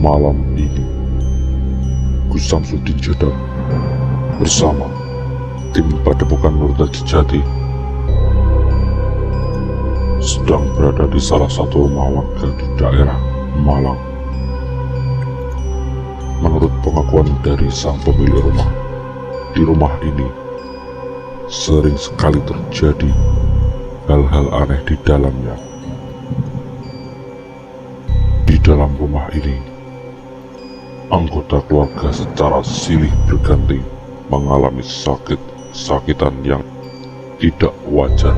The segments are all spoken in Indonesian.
Malam ini, Gus Samsudin Jeddah bersama tim Padepokan Nurul Jati sedang berada di salah satu rumah warga di daerah Malang. Menurut pengakuan dari sang pemilik rumah, di rumah ini sering sekali terjadi hal-hal aneh di dalamnya. Di dalam rumah ini, anggota keluarga secara silih berganti mengalami sakit-sakitan yang tidak wajar.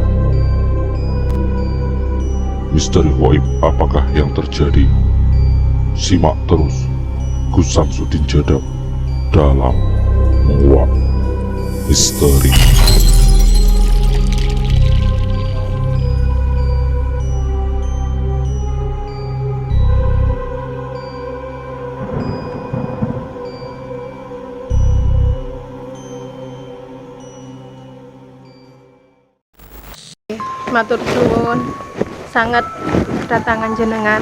Misteri gaib apakah yang terjadi? Simak terus Gus Samsudin Jeddah dalam Menguak Misteri. Matur suwun sangat kedatangan jenengan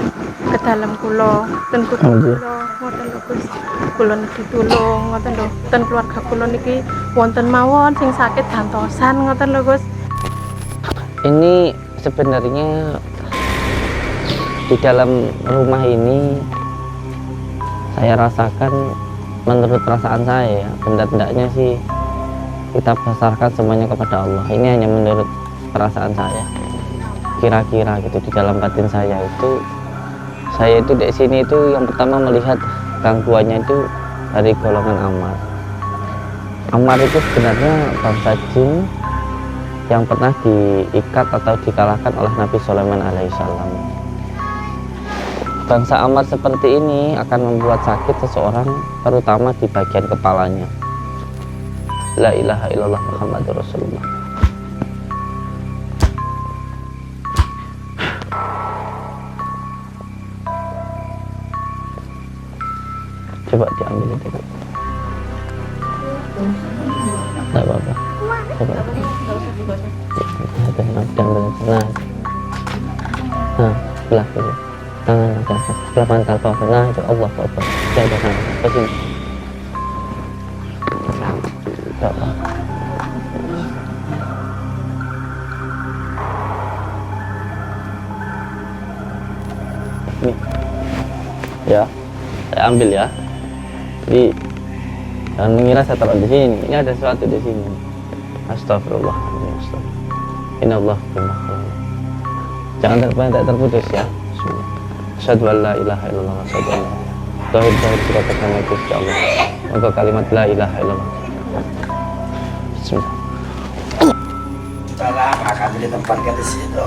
ke dalam kula ten kula ngoten lho Gus, kula ditulung ngoten lho, ten keluarga kula niki wonten mawon sing sakit gantosan ngoten lho Gus. Ini sebenarnya di dalam rumah ini saya rasakan, menurut perasaan saya, benda-bendanya sih kita besarkan semuanya kepada Allah. Ini hanya menurut perasaan saya, kira-kira gitu. Di dalam batin saya itu di sini itu yang pertama melihat gangguannya itu dari golongan amar. Amar itu sebenarnya bangsa jin yang pernah diikat atau dikalahkan oleh Nabi Sulaiman alaihissalam. Bangsa amar seperti ini akan membuat sakit seseorang, terutama di bagian kepalanya. La ilaha illallah Muhammadur Rasulullah. Coba diambil itu. Tidak apa-apa. Coba. Nah, belah dulu. Tangan atas, belah pantal bawah. Nah, itu Allah Akbar. Jaga sana, ke sini. Coba. Ini. Ya, saya ambil ya. Jadi jangan mengira saya taruh di sini. Ini ada sesuatu di sini. Astagfirullah. Inallah bimakhluk. Jangan terputus ya. Asyhadu an la ilaha illallah wa asyhadu anna Muhammadan rasulullah. Katakan itu Allah. Maka kalimat la ilaha illallah. Bismillah. Salah akan ditempatkan di situ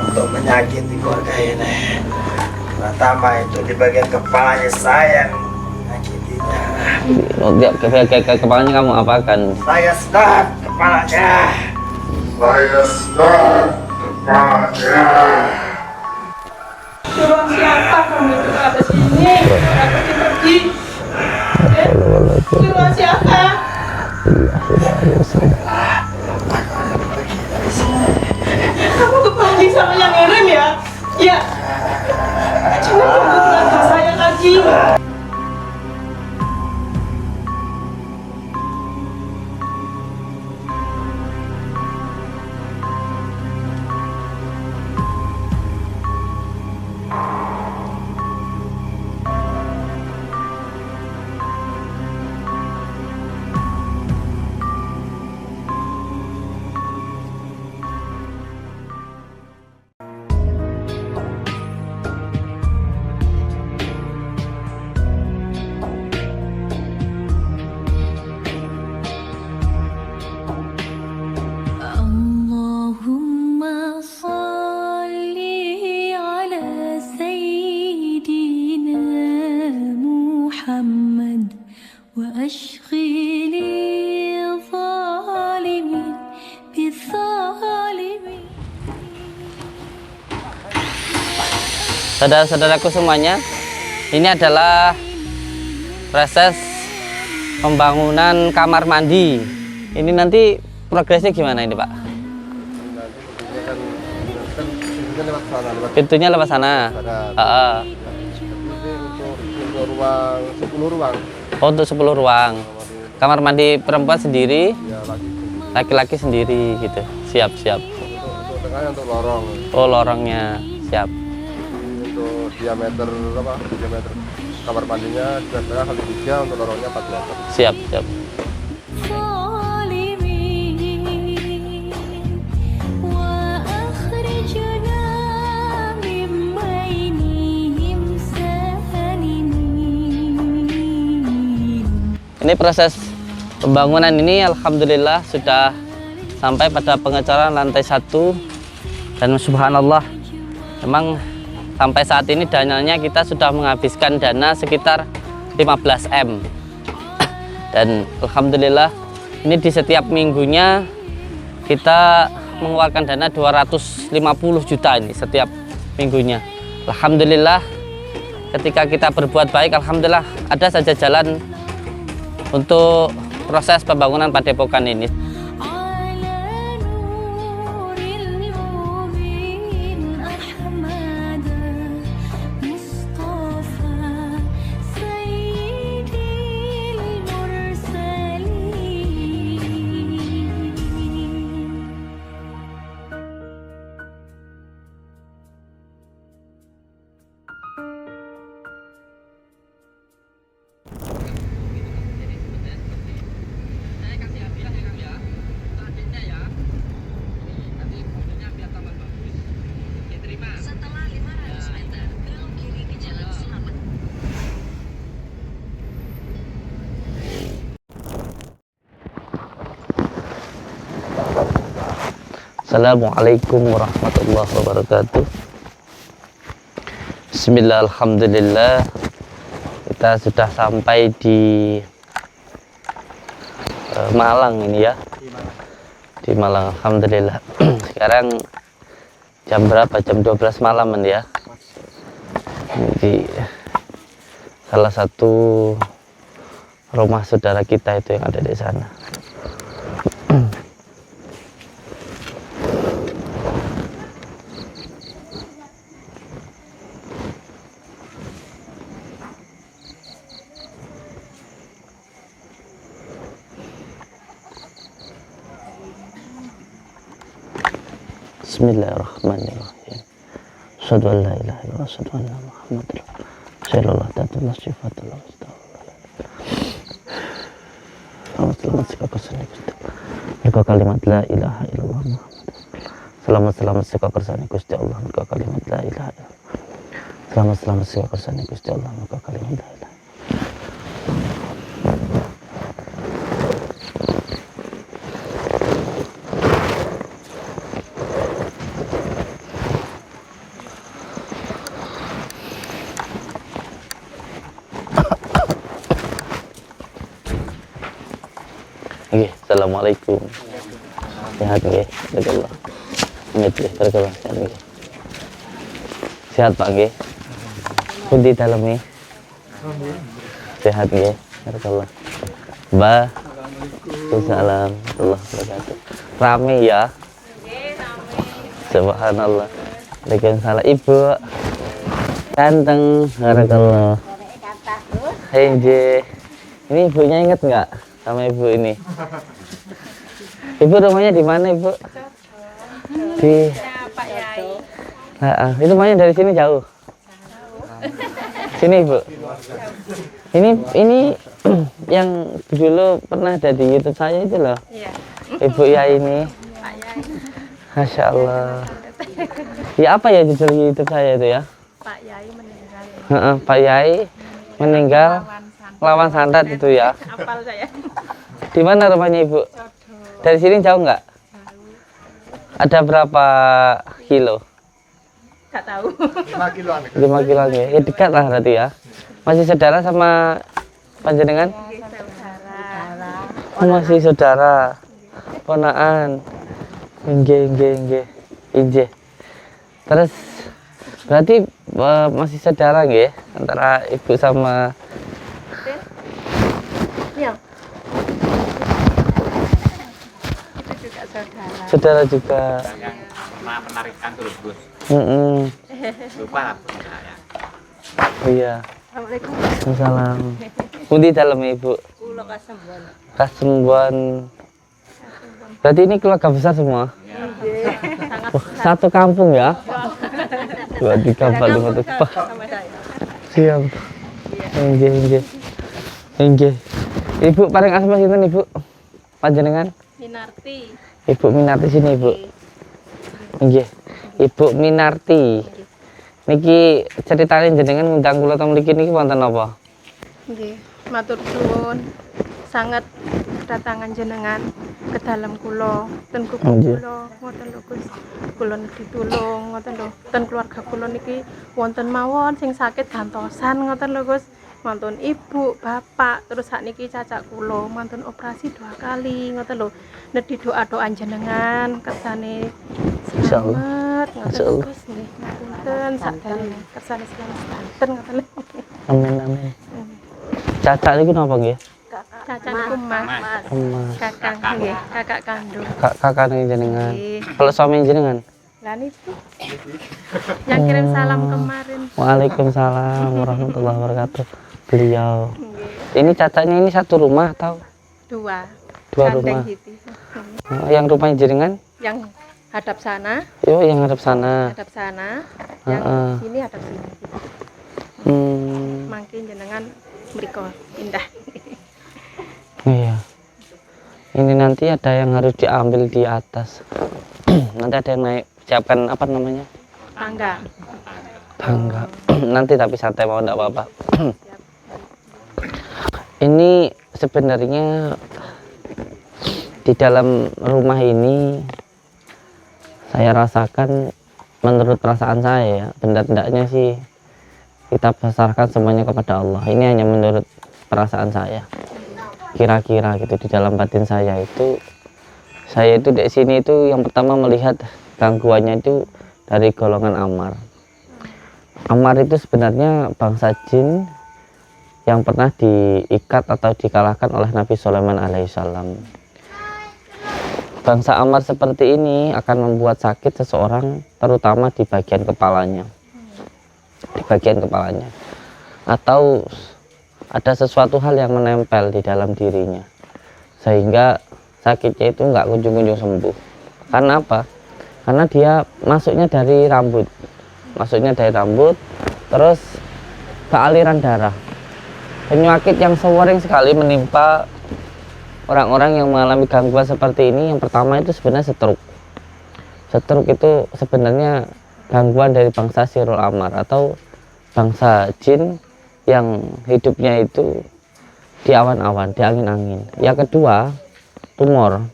untuk menyakiti keluarga ini. Pertama itu di bagian kepalanya saya menyakitinya. Kepalanya kamu apakan? Saya sedang kepalanya. Saya sedang kepalanya. Suruh siapa kamu itu ada sini? Pergi. Suruh siapa? Kamu kepagi sama yang ngirim ya? Ya. Jangan ganggu keluarga saya lagi. Saudara-saudaraku semuanya, ini adalah proses pembangunan kamar mandi. Ini nanti progresnya gimana ini, Pak? Pintunya lewat sana. Pintunya lewat sana. ruang 10 ruang. Oh, untuk 10 ruang. Kamar mandi perempuan sendiri, Ya lagi. laki-laki sendiri gitu. Siap, siap. Untuk tengahnya untuk lorong. Oh, lorongnya siap. Untuk diameter apa? Diameter kamar mandinya 2,5 kali 3, untuk lorongnya 4 meter. Siap, siap. Ini proses pembangunan ini alhamdulillah sudah sampai pada pengecoran lantai 1 dan subhanallah memang sampai saat ini dananya kita sudah menghabiskan dana sekitar 15 M dan alhamdulillah ini di setiap minggunya kita mengeluarkan dana 250 juta ini setiap minggunya. Alhamdulillah ketika kita berbuat baik alhamdulillah ada saja jalan untuk proses pembangunan padepokan ini. Assalamualaikum warahmatullahi wabarakatuh. Bismillah, alhamdulillah. Kita sudah sampai di Malang ini ya. Di Malang, alhamdulillah. Sekarang jam berapa? Jam 12 malam ya. Di salah satu rumah saudara kita itu yang ada di sana. Bismillahirrahmanirrahim. Asyhadu an la ilaha illallah, asyhadu anna Muhammadar Rasulullah, tatullah sifatullah selamat sekali kersane Gusti. Mergo kalimat la ilaha illallah Muhammad. Selamat sekali kersane Gusti Allah, mergo kalimat la ilaha illallah. Selamat sekali kersane Gusti Allah, mergo kalimat la ilaha. Oke, assalamualaikum. Sehat nggih, barakallah. Nggih, barakallah. Sehat Pak nggih. Pundi daleme? Sehat nggih, barakallah. Mbah. Waalaikumsalam warahmatullahi wabarakatuh. Rame ya? Subhanallah. Waalaikumsalam. Ibu. Ganteng, barakallah. Hei, ini ibunya inget nggak sama ibu ini? Ibu rumahnya di mana ibu? Di Pak Yai. itu rumahnya dari sini jauh. Sini ibu. Ini yang dulu pernah ada di YouTube saya itu loh. Iya. Ibu Yai ini. Pak Yai. Masya Allah. Ya apa ya judul YouTube saya itu ya? Pak Yai meninggal. Pak Yai meninggal lawan santet itu ya. Apal saya. Di mana rumahnya ibu? Dari sini jauh nggak? Ada berapa kilo? Gak tahu. 5 kiloan. 5 kilo ya. Dekat lah berarti ya. Masih saudara sama panjenengan? Saudara. Oh, masih saudara. Ponaan. Nggih. Injih. Terus berarti masih saudara nggih antara ibu sama Iya. Itu juga saudara. saudara juga. Yang pernah penarikan terus Gus. Mm-mm. Lupa lah saya. Oh iya. Assalamualaikum. Waalaikumsalam. Pundi dalam ibu? Kulo Kasembuan. Kasembuan. Berarti ini keluarga besar semua? Sangat Wah, satu kampung ya? 2, 3, 4, 5, 6. Wah, sama saya. siap. Inggih, inggih. Inggih. Ibu paling asma sinten ibu? Panjenengan? Minarti. Ibu Minarti sini ibu. Inggih. Ibu Minarti. Niki ceritanya jenengan ngundang kula teng mriki niki wonten apa? Nggih, matur suwun. Sangat kedatangan jenengan ke dalam kula, ten guguk Nggih. kula, ngoten lho Gus. Kula ditulung ngoten lho. Ten keluarga kula niki wonten mawon sing sakit gantosan ngoten lho Gus. Mantun ibu, bapak, terus sakniki cacak kula mantun operasi 2 kali ngoten lho. Nedhi doa-doa jenengan kersane Insyaallah. selamat ngoten Insyaallah. Gus nggih. Ngapunten sakdene kersane selamat sedanten ngoten lho. Amin amin. Caca niku napa nggih? Cacak niku Mas. Emas. Kakang nggih, kakak kandung. Kakak jenengan. Nggih. Kalau suami jenengan? Lah niku yang kirim salam kemarin. Waalaikumsalam warahmatullahi wabarakatuh. Beliau. Nggih. Ini cacanya ini satu rumah atau 2. Dua Gandeng rumah? Hiti. yang rumahnya jenengan? Yang hadap sana, Yo, yang hadap sana. hadap sana, yang Heeh. sini hadap sini. Hmm, Mangkin jenengan mriko indah. iya. Ini nanti ada yang harus diambil di atas. Nanti ada yang naik. Siapkan apa namanya? Tangga. Tangga. Nanti tapi santai mau enggak apa-apa. Ini sebenarnya di dalam rumah ini saya rasakan, menurut perasaan saya ya, benda-bendanya sih kita besarkan semuanya kepada Allah. Ini hanya menurut perasaan saya. Kira-kira gitu di dalam batin saya itu di sini itu yang pertama melihat gangguannya itu dari golongan amar. Amar itu sebenarnya bangsa jin yang pernah diikat atau dikalahkan oleh Nabi Sulaiman alaihissalam. Bangsa amar seperti ini akan membuat sakit seseorang, terutama di bagian kepalanya. Di bagian kepalanya. Atau ada sesuatu hal yang menempel di dalam dirinya. Sehingga sakitnya itu nggak kunjung-kunjung sembuh. Karena apa? Karena dia masuknya dari rambut. Masuknya dari rambut, terus ke aliran darah. Penyakit yang sering sekali menimpa orang-orang yang mengalami gangguan seperti ini, yang pertama itu sebenarnya stroke. Stroke itu sebenarnya gangguan dari bangsa Sirul Amar atau bangsa jin yang hidupnya itu di awan-awan, di angin-angin. Yang kedua, tumor.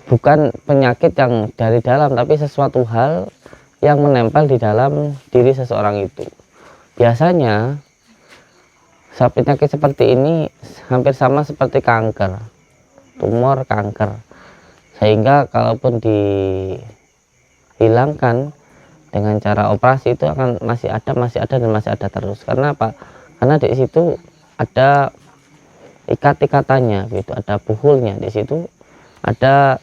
Bukan penyakit yang dari dalam, tapi sesuatu hal yang menempel di dalam diri seseorang itu. Biasanya penyakit seperti ini hampir sama seperti kanker, tumor, kanker, sehingga kalaupun dihilangkan dengan cara operasi itu akan masih ada dan masih ada terus. Karena apa? Karena di situ ada ikat-ikatannya, begitu, ada buhulnya, di situ ada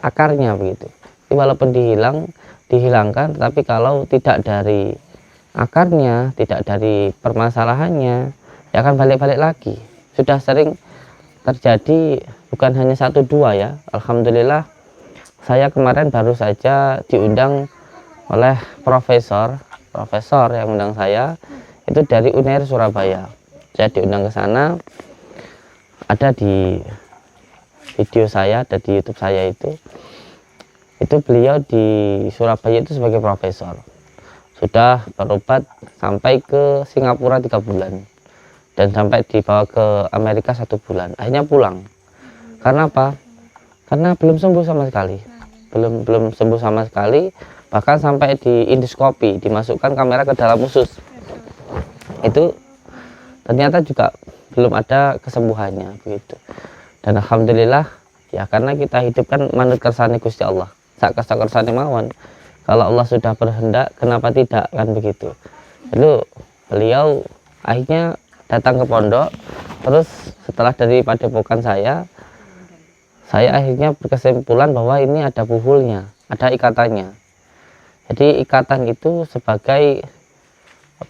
akarnya, begitu. Jadi walaupun dihilangkan, tapi kalau tidak dari akarnya, tidak dari permasalahannya, ya akan balik-balik lagi. Sudah sering terjadi, bukan hanya 1-2 ya. Alhamdulillah saya kemarin baru saja diundang oleh profesor yang undang saya itu dari UNER Surabaya. Saya diundang ke sana, ada di video saya, ada di YouTube saya itu beliau di Surabaya itu sebagai profesor. Sudah berobat sampai ke Singapura 3 bulan. Dan sampai dibawa ke Amerika 1 bulan, akhirnya pulang. Karena apa? Karena belum sembuh sama sekali, belum sembuh sama sekali, bahkan sampai di endoskopi, dimasukkan kamera ke dalam usus, itu ternyata juga belum ada kesembuhannya, begitu. Dan alhamdulillah ya, karena kita hidup kan manut kersane Gusti Allah, sak kersane mawon. Kalau Allah sudah berkehendak, kenapa tidak, kan begitu. Lalu beliau akhirnya datang ke pondok. Terus setelah dari padepokan saya akhirnya berkesimpulan bahwa ini ada buhulnya, ada ikatannya. Jadi ikatan itu sebagai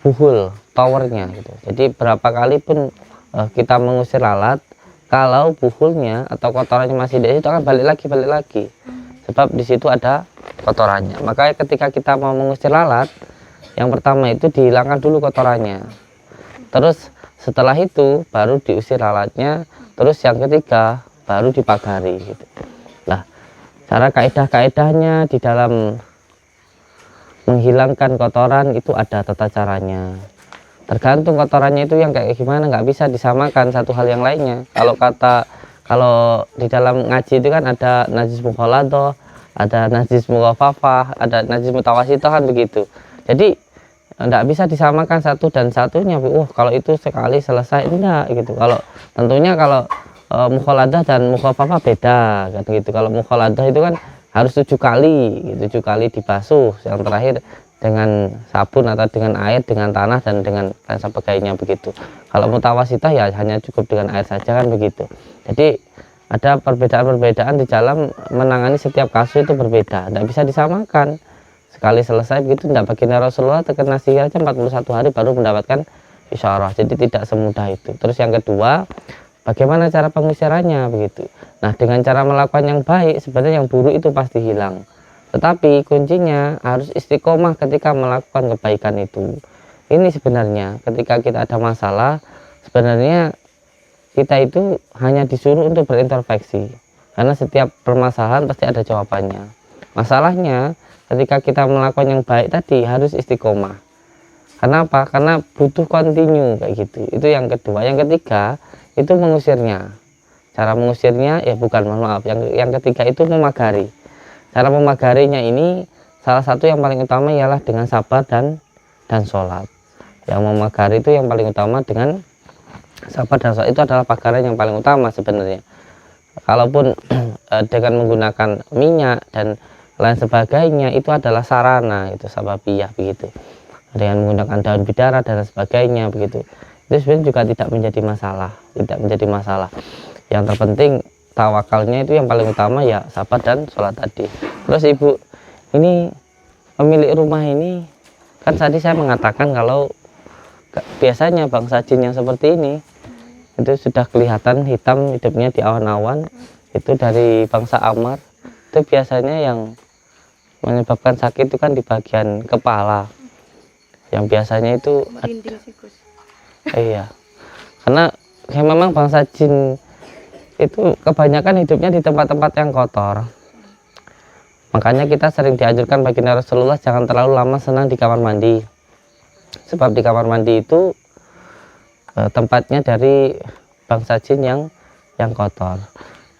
buhul towernya gitu. Jadi berapa kali pun kita mengusir lalat, kalau buhulnya atau kotorannya masih di situ akan balik lagi, sebab di situ ada kotorannya. Makanya ketika kita mau mengusir lalat, yang pertama itu dihilangkan dulu kotorannya, terus setelah itu baru diusir lalatnya, terus yang ketiga baru dipagari gitu. Nah, cara kaedah-kaedahnya di dalam menghilangkan kotoran itu ada tata caranya. Tergantung kotorannya itu yang kayak gimana, nggak bisa disamakan satu hal yang lainnya. Kalau di dalam ngaji itu kan ada najis mukhaladah, ada najis mughafafah, ada najis mutawasithah kan begitu. Jadi nggak bisa disamakan satu dan satunya. Kalau itu sekali selesai, enggak gitu. Tentunya kalau mukhaladah dan mughafafah beda kan gitu. Kalau mukhaladah itu kan harus 7 kali gitu, 7 kali dibasuh, yang terakhir dengan sabun atau dengan air, dengan tanah dan dengan lain sebagainya begitu. Kalau mutawasithah ya hanya cukup dengan air saja kan begitu. Jadi ada perbedaan-perbedaan di dalam menangani setiap kasus itu berbeda, tidak bisa disamakan. Sekali selesai begitu, tidak. Baginda Rasulullah terkena sihir aja 41 hari baru mendapatkan isyarah. Jadi tidak semudah itu. Terus yang kedua, bagaimana cara pengusirannya begitu. Nah, dengan cara melakukan yang baik, sebenarnya yang buruk itu pasti hilang. Tetapi kuncinya harus istiqomah ketika melakukan kebaikan itu. Ini sebenarnya ketika kita ada masalah, sebenarnya kita itu hanya disuruh untuk berintrospeksi. Karena setiap permasalahan pasti ada jawabannya. Masalahnya ketika kita melakukan yang baik tadi harus istiqomah. Kenapa? Karena butuh kontinu kayak gitu. Itu yang kedua. Yang ketiga itu mengusirnya. Cara mengusirnya ya bukan, mohon maaf. Yang ketiga itu memagari. Cara memagarinya ini salah satu yang paling utama ialah dengan sabar dan sholat. Yang memagari itu yang paling utama dengan sabar dan sholat, itu adalah pagaran yang paling utama sebenarnya. Kalaupun dengan menggunakan minyak dan lain sebagainya itu adalah sarana, itu sababiyah begitu. Dengan menggunakan daun bidara dan sebagainya begitu. Itu sebenarnya juga tidak menjadi masalah. Yang terpenting tawakalnya itu yang paling utama ya sabar dan sholat tadi. Terus ibu ini pemilik rumah ini kan tadi saya mengatakan kalau biasanya bangsa jin yang seperti ini itu sudah kelihatan hitam hidupnya di awan-awan, itu dari bangsa Amar. Itu biasanya yang menyebabkan sakit itu kan di bagian kepala, yang biasanya itu merinding sih Gus. iya, karena memang bangsa jin itu kebanyakan hidupnya di tempat-tempat yang kotor. Makanya kita sering dianjurkan baginda Rasulullah jangan terlalu lama senang di kamar mandi. Sebab di kamar mandi itu tempatnya dari bangsa jin yang kotor.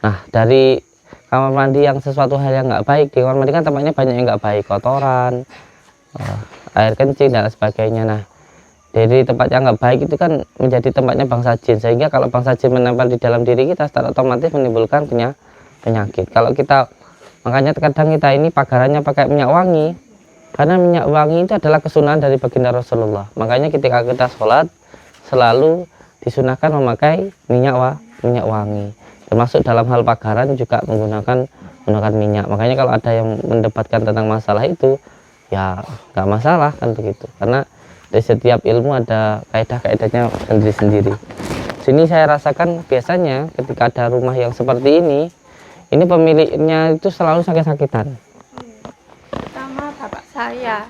Nah, dari kamar mandi yang sesuatu hal yang nggak baik, di kamar mandi kan tempatnya banyak yang nggak baik, kotoran, air kencing dan sebagainya. Nah, dari tempat yang nggak baik itu kan menjadi tempatnya bangsa jin, sehingga kalau bangsa jin menempel di dalam diri kita secara otomatis menimbulkan penyakit. Kalau kita, makanya kadang kita ini pagarannya pakai minyak wangi, karena minyak wangi itu adalah kesunahan dari baginda Rasulullah. Makanya ketika kita sholat selalu disunahkan memakai minyak wangi. Termasuk dalam hal pagaran juga menggunakan minyak. Makanya kalau ada yang mendebatkan tentang masalah itu ya nggak masalah kan begitu, karena di setiap ilmu ada kaidah-kaidahnya sendiri-sendiri. Sini saya rasakan biasanya ketika ada rumah yang seperti ini pemiliknya itu selalu sakit-sakitan. Pertama bapak saya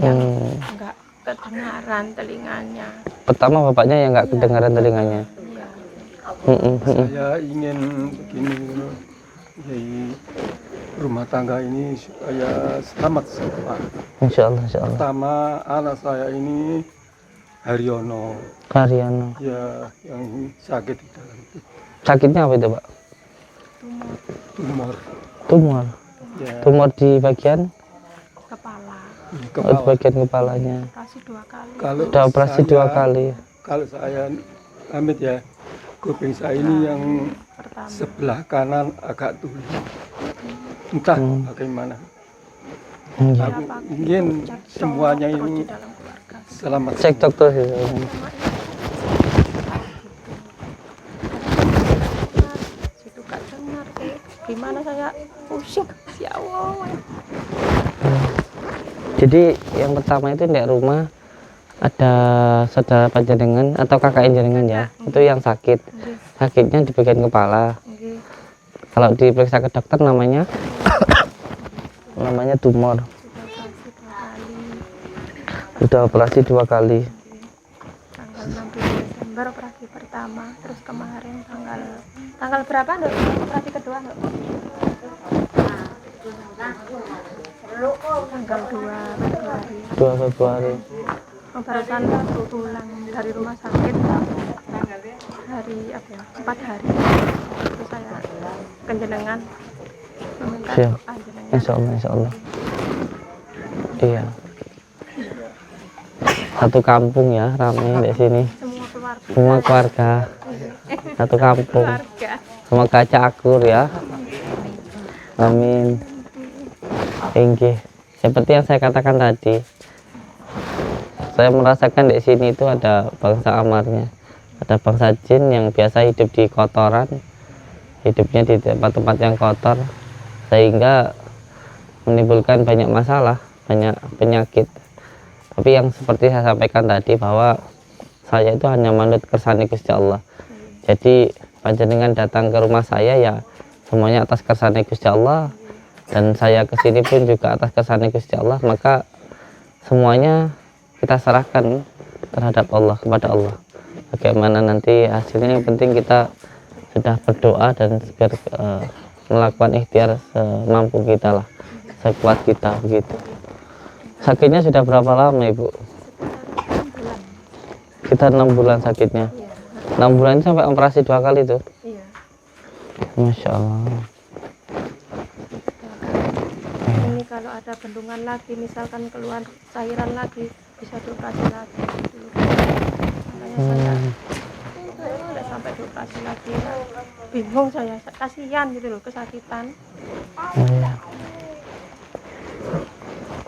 yang enggak kedengaran telinganya. Pertama bapaknya yang nggak kedengaran telinganya. Saya ingin begini, jadi rumah tangga ini supaya selamat semua. Insya Allah. Pertama anak saya ini Haryono, ya yang sakit di dalam itu. Sakitnya apa itu, Pak? Tumor. Ya, Tumor di bagian Kepala. di di kepala. bagian kepalanya. Operasi 2 kali. Kalau Udah operasi saya- 2 kali. Kalau saya amit ya, kuping saya ini yang Pertama. sebelah kanan agak tuli. Entah bagaimana. Iya. Aku ingin semuanya Terus ini di dalam keluarga. selamat. Cek dokter sih. Situ gak dengar gimana saya pusing ya Allah. Jadi yang pertama itu di rumah ada saudara panjenengan atau kakak jenengan ya, itu yang sakit. Sakitnya di bagian kepala. Nggih. Kalau diperiksa ke dokter namanya namanya tumor. Sudah operasi 2 kali. Sudah operasi 2 kali. Tanggal 16 Desember operasi pertama, terus kemarin tanggal berapa Dok? Operasi kedua Dok? Tanggal 2 Februari. 2 Februari. Barusan pulang dari rumah sakit hari apa ya? 4 hari. Terus saya kenjenengan meminta Siap. doa jenengan. Insya Allah. Iya. Satu kampung ya ramai di sini. Semua keluarga. Semua keluarga. Satu kampung. Keluarga. Semoga aja akur ya. Amin. Inggih. Seperti yang saya katakan tadi, saya merasakan di sini itu ada bangsa amarnya, ada bangsa jin yang biasa hidup di kotoran, hidupnya di tempat-tempat yang kotor, sehingga menimbulkan banyak masalah, banyak penyakit. Tapi yang seperti saya sampaikan tadi bahwa saya itu hanya manut kersane Gusti Allah. Jadi panjenengan datang ke rumah saya ya semuanya atas kersane Gusti Allah, dan saya kesini pun juga atas kersane Gusti Allah. Maka semuanya kita serahkan terhadap Allah, kepada Allah. Bagaimana nanti hasilnya, yang penting kita sudah berdoa dan melakukan ikhtiar semampu kita lah, sekuat kita begitu. Sakitnya sudah berapa lama Ibu? Sekitar 6 bulan sakitnya. 6 bulan sampai operasi 2 kali tuh. Iya. Masya Allah. Ini kalau ada bendungan lagi, misalkan keluar cairan lagi, bisa dioperasi lagi. Makanya saya nggak sampai dioperasi lagi. Bingung saya, kasihan gitu loh, kesakitan. Iya.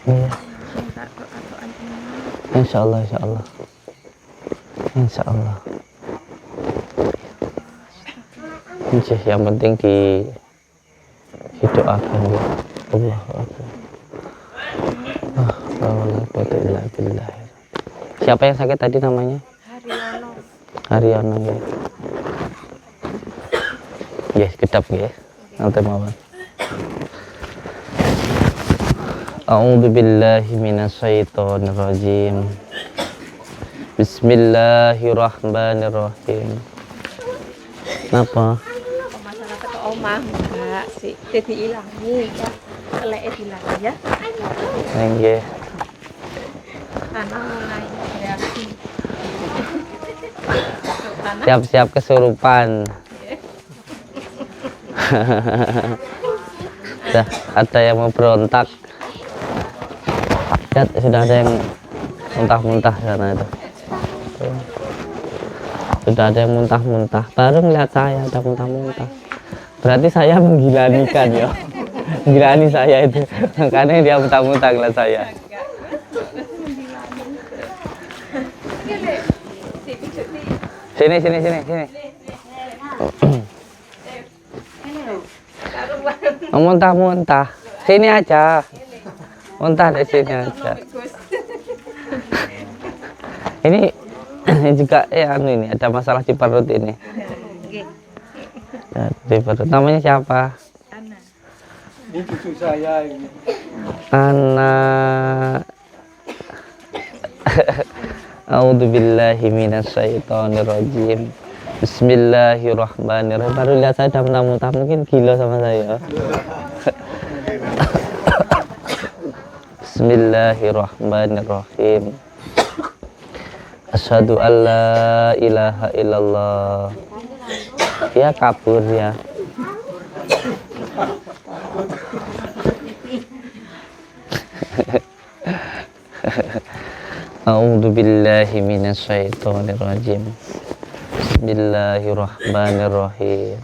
Iya. Minta doa jenengan. Insya Allah, insya Allah. Insya Allah. Insya, yang penting didoakan ya. Allah Akbar. La quwwata illa billah. Siapa yang sakit tadi namanya? Haryono. Haryono ya. Yes, kedap ya. Nanti mawon. A'udzu billahi minasyaitonir rajim. Bismillahirrahmanirrahim. Apa? Masalah ke omah enggak sih, jadi ilangi ya. Kelek dilangi ya. Nggih. Tanah mulai reaksi. Tanah Siap-siap kesurupan. Ada yang mau berontak. Lihat, sudah ada yang muntah-muntah sana itu. Sudah ada yang muntah-muntah. Baru melihat saya ada muntah-muntah. Berarti saya menggilanikan ya. Menggilani saya itu. Makanya dia muntah-muntah ngeliat saya. Sini. Muntah-muntah. Sini aja. Muntah di sini aja. Ini juga ini ada masalah di perut ini. Ya, di perut. Namanya siapa? Ini cucu saya ini. Anak. A'udzubillahi minasyaitonirrajim. Bismillahirrahmanirrahim. Baru lihat saya udah muntah-muntah, mungkin gila sama saya. Bismillahirrahmanirrahim. Asyhadu an la ilaha illallah. Ya kabur ya. A'udzu billahi minasyaitonir rajim. Bismillahirrahmanirrahim.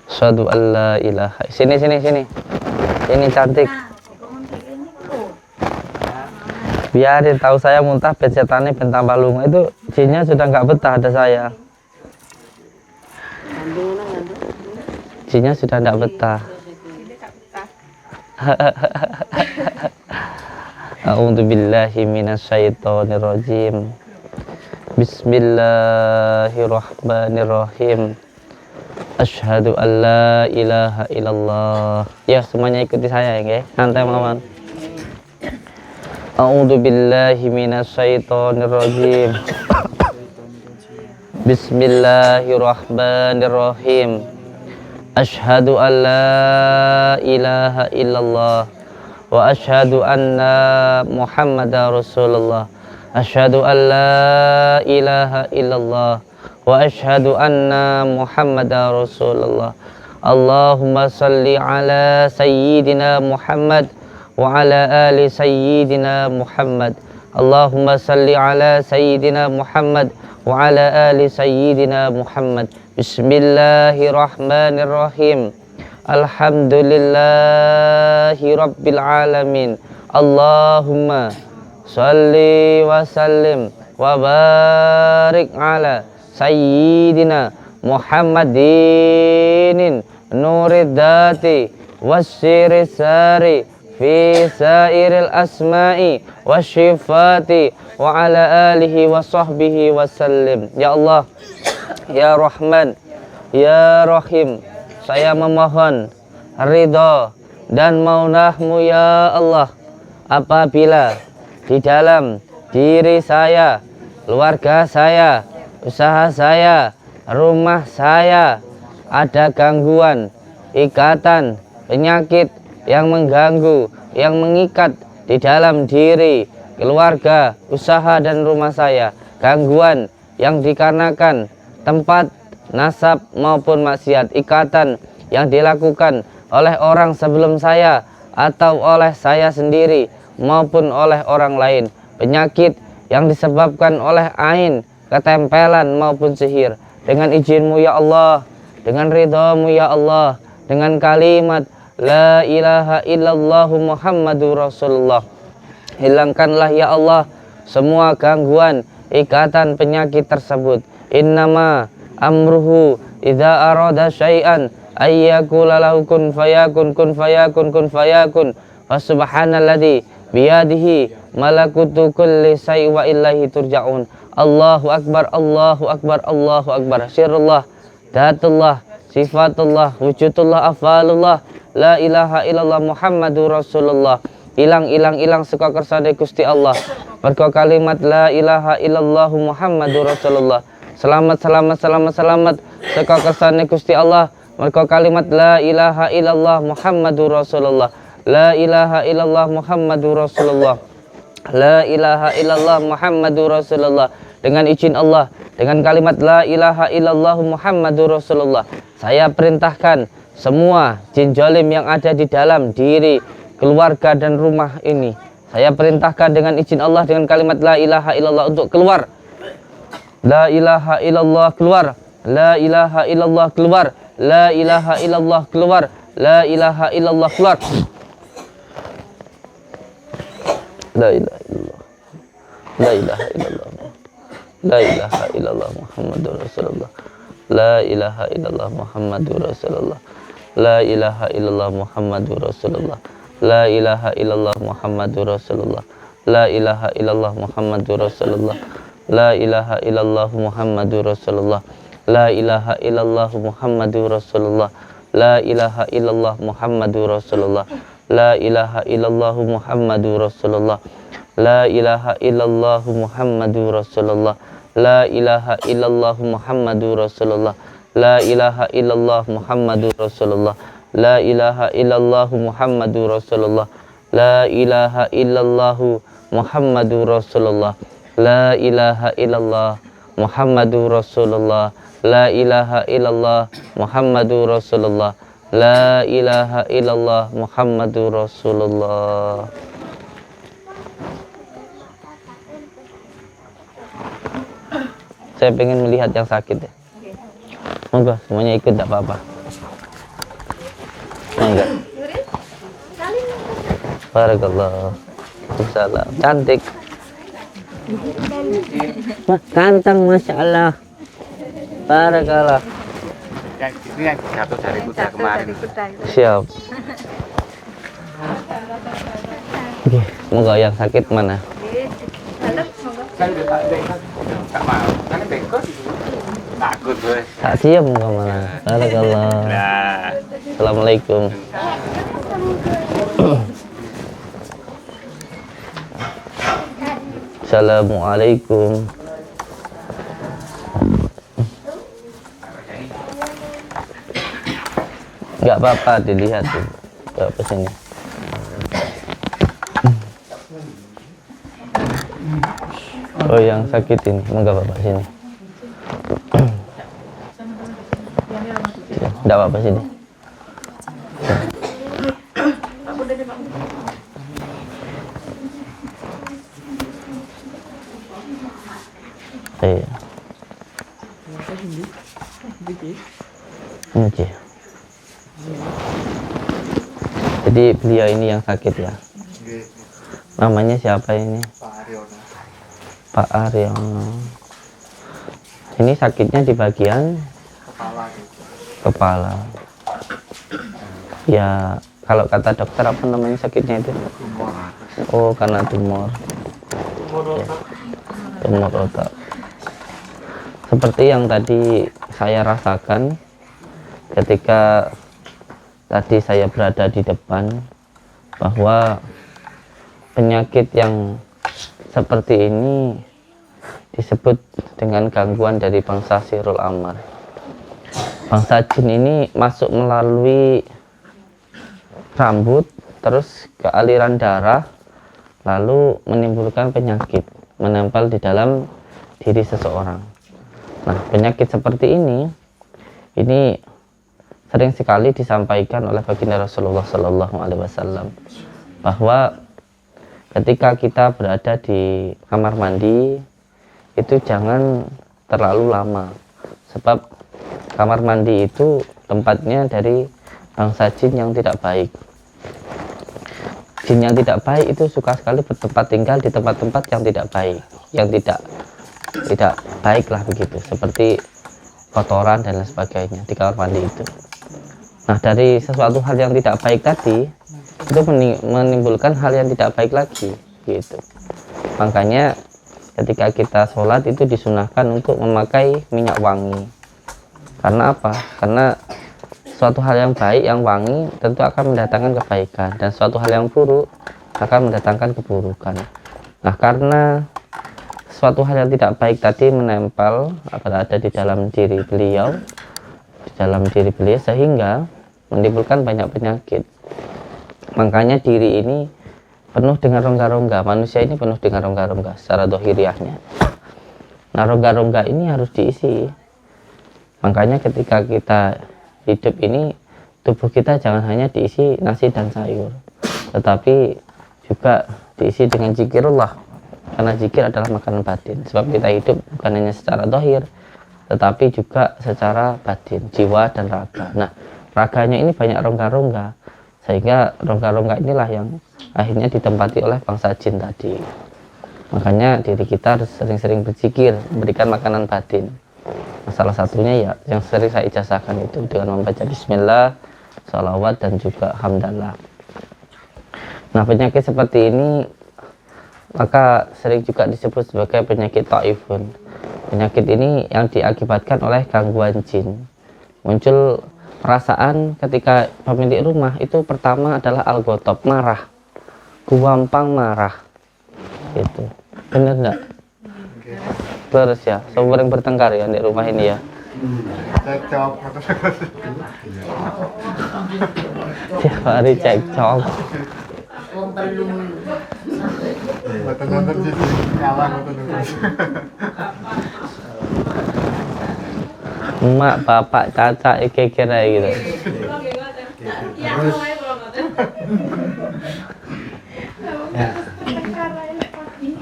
Asyhadu an la ilaha. Sini. Ini cantik. Biarin, tahu saya muntah, ben setannya ben tambah lunga. Itu jinnya sudah nggak betah ada saya. Jinnya sudah nggak betah. A'udzu billahi minasyaitonir rajim. Bismillahirrahmanirrahim. Asyhadu an la ilaha illallah. Ya, semuanya ikuti saya ya, nggih. Santai mawon. A'udzu billahi minasyaitonir rajim. Bismillahirrahmanirrahim. Asyhadu an la ilaha illallah wa asyhadu anna Muhammadar Rasulullah. Asyhadu an la ilaha illallah wa asyhadu anna Muhammadar Rasulullah. Allahumma salli ala sayyidina Muhammad wa ala ali sayyidina Muhammad. Allahumma salli ala sayyidina Muhammad wa ala ali sayyidina Muhammad. Bismillahirrahmanirrahim. Alhamdulillahi rabbil alamin. Allahumma salli wa sallim wa barik ala sayyidina Muhammadin nurid dati wasyiri sari fi sairil asma'i wasyifati wa ala alihi wa sahbihi wa sallim. Ya Allah, ya Rahman, ya Rahim, saya memohon ridha dan maunahmu ya Allah apabila di dalam diri saya, keluarga saya, usaha saya, rumah saya ada gangguan, ikatan, penyakit yang mengganggu, yang mengikat di dalam diri, keluarga, usaha dan rumah saya, gangguan yang dikarenakan tempat, nasab maupun maksiat, ikatan yang dilakukan oleh orang sebelum saya atau oleh saya sendiri maupun oleh orang lain, penyakit yang disebabkan oleh ain, ketempelan maupun sihir, dengan izin-Mu ya Allah, dengan ridha-Mu ya Allah, dengan kalimat la ilaha illallah Muhammadur Rasulullah, hilangkanlah ya Allah semua gangguan, ikatan, penyakit tersebut. Innama amruhu idza arada syai'an ayyakula lahu kun fayakun, kun fayakun, kun fayakun. Wa subhanalladzi biyadihi malakutu kulli syai' wa ilaihi turja'un. Allahu akbar, Allahu akbar, Allahu akbar. Sirrullah, datullah, sifatullah, wujudullah, afalullah, la ilaha illallah Muhammadur Rasulullah. Ilang seka kersane Gusti Allah. Mergo kalimat la ilaha illallah Muhammadur Rasulullah. Selamat seka kersane Gusti Allah. Mergo kalimat la ilaha illallah Muhammadur Rasulullah. La ilaha illallah Muhammadur Rasulullah. La ilaha illallah Muhammadur Rasulullah. Dengan izin Allah, dengan kalimat la ilaha illallah Muhammadur Rasulullah, saya perintahkan semua jin zalim yang ada di dalam diri, keluarga dan rumah ini, saya perintahkan dengan izin Allah, dengan kalimat la ilaha illallah untuk keluar. La ilaha illallah keluar. La ilaha illallah keluar. La ilaha illallah keluar. La ilaha illallah keluar. La ilaha illallah. La ilaha illallah. La ilaha illallah Muhammadur Rasulullah. La ilaha illallah Muhammadur Rasulullah. La ilaha illallah Muhammadur Rasulullah. La ilaha illallah Muhammadur Rasulullah. La ilaha illallah Muhammadur Rasulullah. La ilaha illallah Muhammadur Rasulullah. La ilaha illallah Muhammadur Rasulullah. La ilaha illallah Muhammadur Rasulullah. La ilaha illallah Muhammadur Rasulullah. La ilaha illallah Muhammadur Rasulullah. La ilaha illallah Muhammadur Rasulullah. La ilaha illallah Muhammadur Rasulullah. La ilaha illallah Muhammadur Rasulullah. La ilaha illallah Muhammadur Rasulullah. La ilaha illallah Muhammadur Rasulullah. La ilaha illallah Muhammadur Rasulullah. La ilaha illallah Muhammadur Rasulullah. Saya pengen melihat yang sakit ya. Monggo semuanya ikut, tidak apa-apa. Enggak. Barakallah. Salam. Cantik. Ganteng, masya Allah. Barakallah. Ini yang jatuh dari kuda kemarin. Siap. Oke, Monggo yang sakit mana? Dalam monggo. Kan udah tak dek kan. Gak mau. Kan bengkok itu. Takut gue. Tak siap monggo mana? Barakallah. Nah. Assalamualaikum. Assalamualaikum. Enggak apa-apa dilihat tuh. Bawa ke sini. Oh yang sakit ini, enggak apa-apa sini. Enggak apa-apa sini. Iya. Oke. Jadi beliau ini yang sakit ya. Namanya siapa ini? Pak Aryono. Ini sakitnya di bagian kepala. Ya, kalau kata dokter apa namanya sakitnya itu? Oh, karena tumor. Ya, tumor otak. Seperti yang tadi saya rasakan ketika tadi saya berada di depan, bahwa penyakit yang seperti ini disebut dengan gangguan dari bangsa Sirul Amar. Bangsa jin ini masuk melalui rambut, terus ke aliran darah, lalu menimbulkan penyakit, menempel di dalam diri seseorang. Nah, penyakit seperti ini sering sekali disampaikan oleh baginda Rasulullah Sallallahu Alaihi Wasallam, bahwa ketika kita berada di kamar mandi itu jangan terlalu lama, sebab kamar mandi itu tempatnya dari bangsa jin yang tidak baik. Jin yang tidak baik itu suka sekali bertempat tinggal di tempat-tempat yang tidak baik, yang tidak baik lah begitu, seperti kotoran dan lain sebagainya di kamar mandi itu. Nah, dari sesuatu hal yang tidak baik tadi itu menimbulkan hal yang tidak baik lagi gitu. Makanya ketika kita sholat itu disunahkan untuk memakai minyak wangi. Karena apa? Karena suatu hal yang baik, yang wangi tentu akan mendatangkan kebaikan, dan suatu hal yang buruk akan mendatangkan keburukan. Nah, karena suatu hal yang tidak baik tadi menempel berada di dalam diri beliau, sehingga menimbulkan banyak penyakit. Makanya diri ini penuh dengan rongga-rongga, manusia ini penuh dengan rongga-rongga secara dohiriahnya. Nah, rongga-rongga ini harus diisi. Makanya ketika kita hidup ini, tubuh kita jangan hanya diisi nasi dan sayur, tetapi juga diisi dengan zikirullah, karena zikir adalah makanan batin. Sebab kita hidup bukan hanya secara dohir, tetapi juga secara batin, jiwa dan raga. Nah, raganya ini banyak rongga-rongga, sehingga rongga-rongga inilah yang akhirnya ditempati oleh bangsa jin tadi. Makanya diri kita harus sering-sering berzikir, memberikan makanan batin. Nah, salah satunya ya yang sering saya ijazahkan itu dengan membaca bismillah, salawat, dan juga hamdalah. Nah, penyakit seperti ini maka sering juga disebut sebagai penyakit taifun. Penyakit ini yang diakibatkan oleh gangguan jin. Muncul perasaan ketika pemilik rumah itu pertama adalah al-ghotob, marah, gampang marah gitu. Bener enggak? Terus ya, sering bertengkar ya di rumah ini ya. Tiap hari cekcok. Emak, bapak, caca, kira gitu.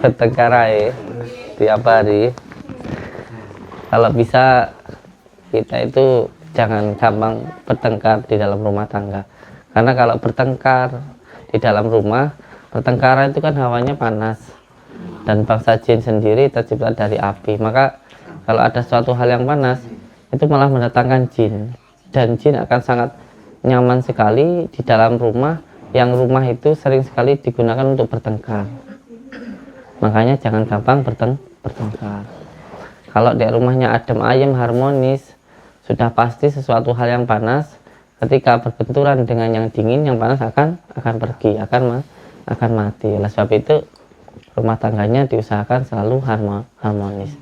Bertengkar ya tiap hari. Kalau bisa kita itu jangan gampang bertengkar di dalam rumah tangga, karena kalau bertengkar di dalam rumah, pertengkaran itu kan hawanya panas, dan bangsa jin sendiri tercipta dari api. Maka kalau ada suatu hal yang panas itu malah mendatangkan jin, dan jin akan sangat nyaman sekali di dalam rumah yang rumah itu sering sekali digunakan untuk bertengkar. Makanya jangan gampang bertengkar. Kalau di rumahnya adem ayem harmonis, sudah pasti sesuatu hal yang panas ketika berbenturan dengan yang dingin, yang panas akan pergi, akan mati. Oleh sebab itu rumah tangganya diusahakan selalu harmonis.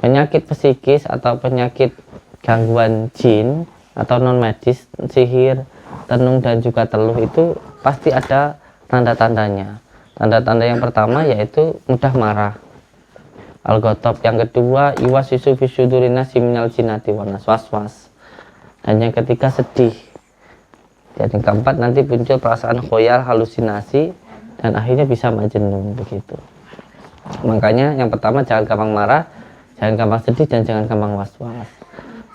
Penyakit psikis atau penyakit gangguan jin atau non medis, sihir, tenung dan juga teluh itu pasti ada tanda-tandanya. Tanda-tanda yang pertama yaitu mudah marah, al-ghadab. Yang kedua, iwasisu fisudurina siminal jinati wanas, was-was. Dan yang ketiga, sedih. Dan yang keempat, nanti muncul perasaan khoyal, halusinasi, dan akhirnya bisa majnun begitu. Makanya yang pertama, jangan gampang marah, jangan gampang sedih, dan jangan gampang was-was.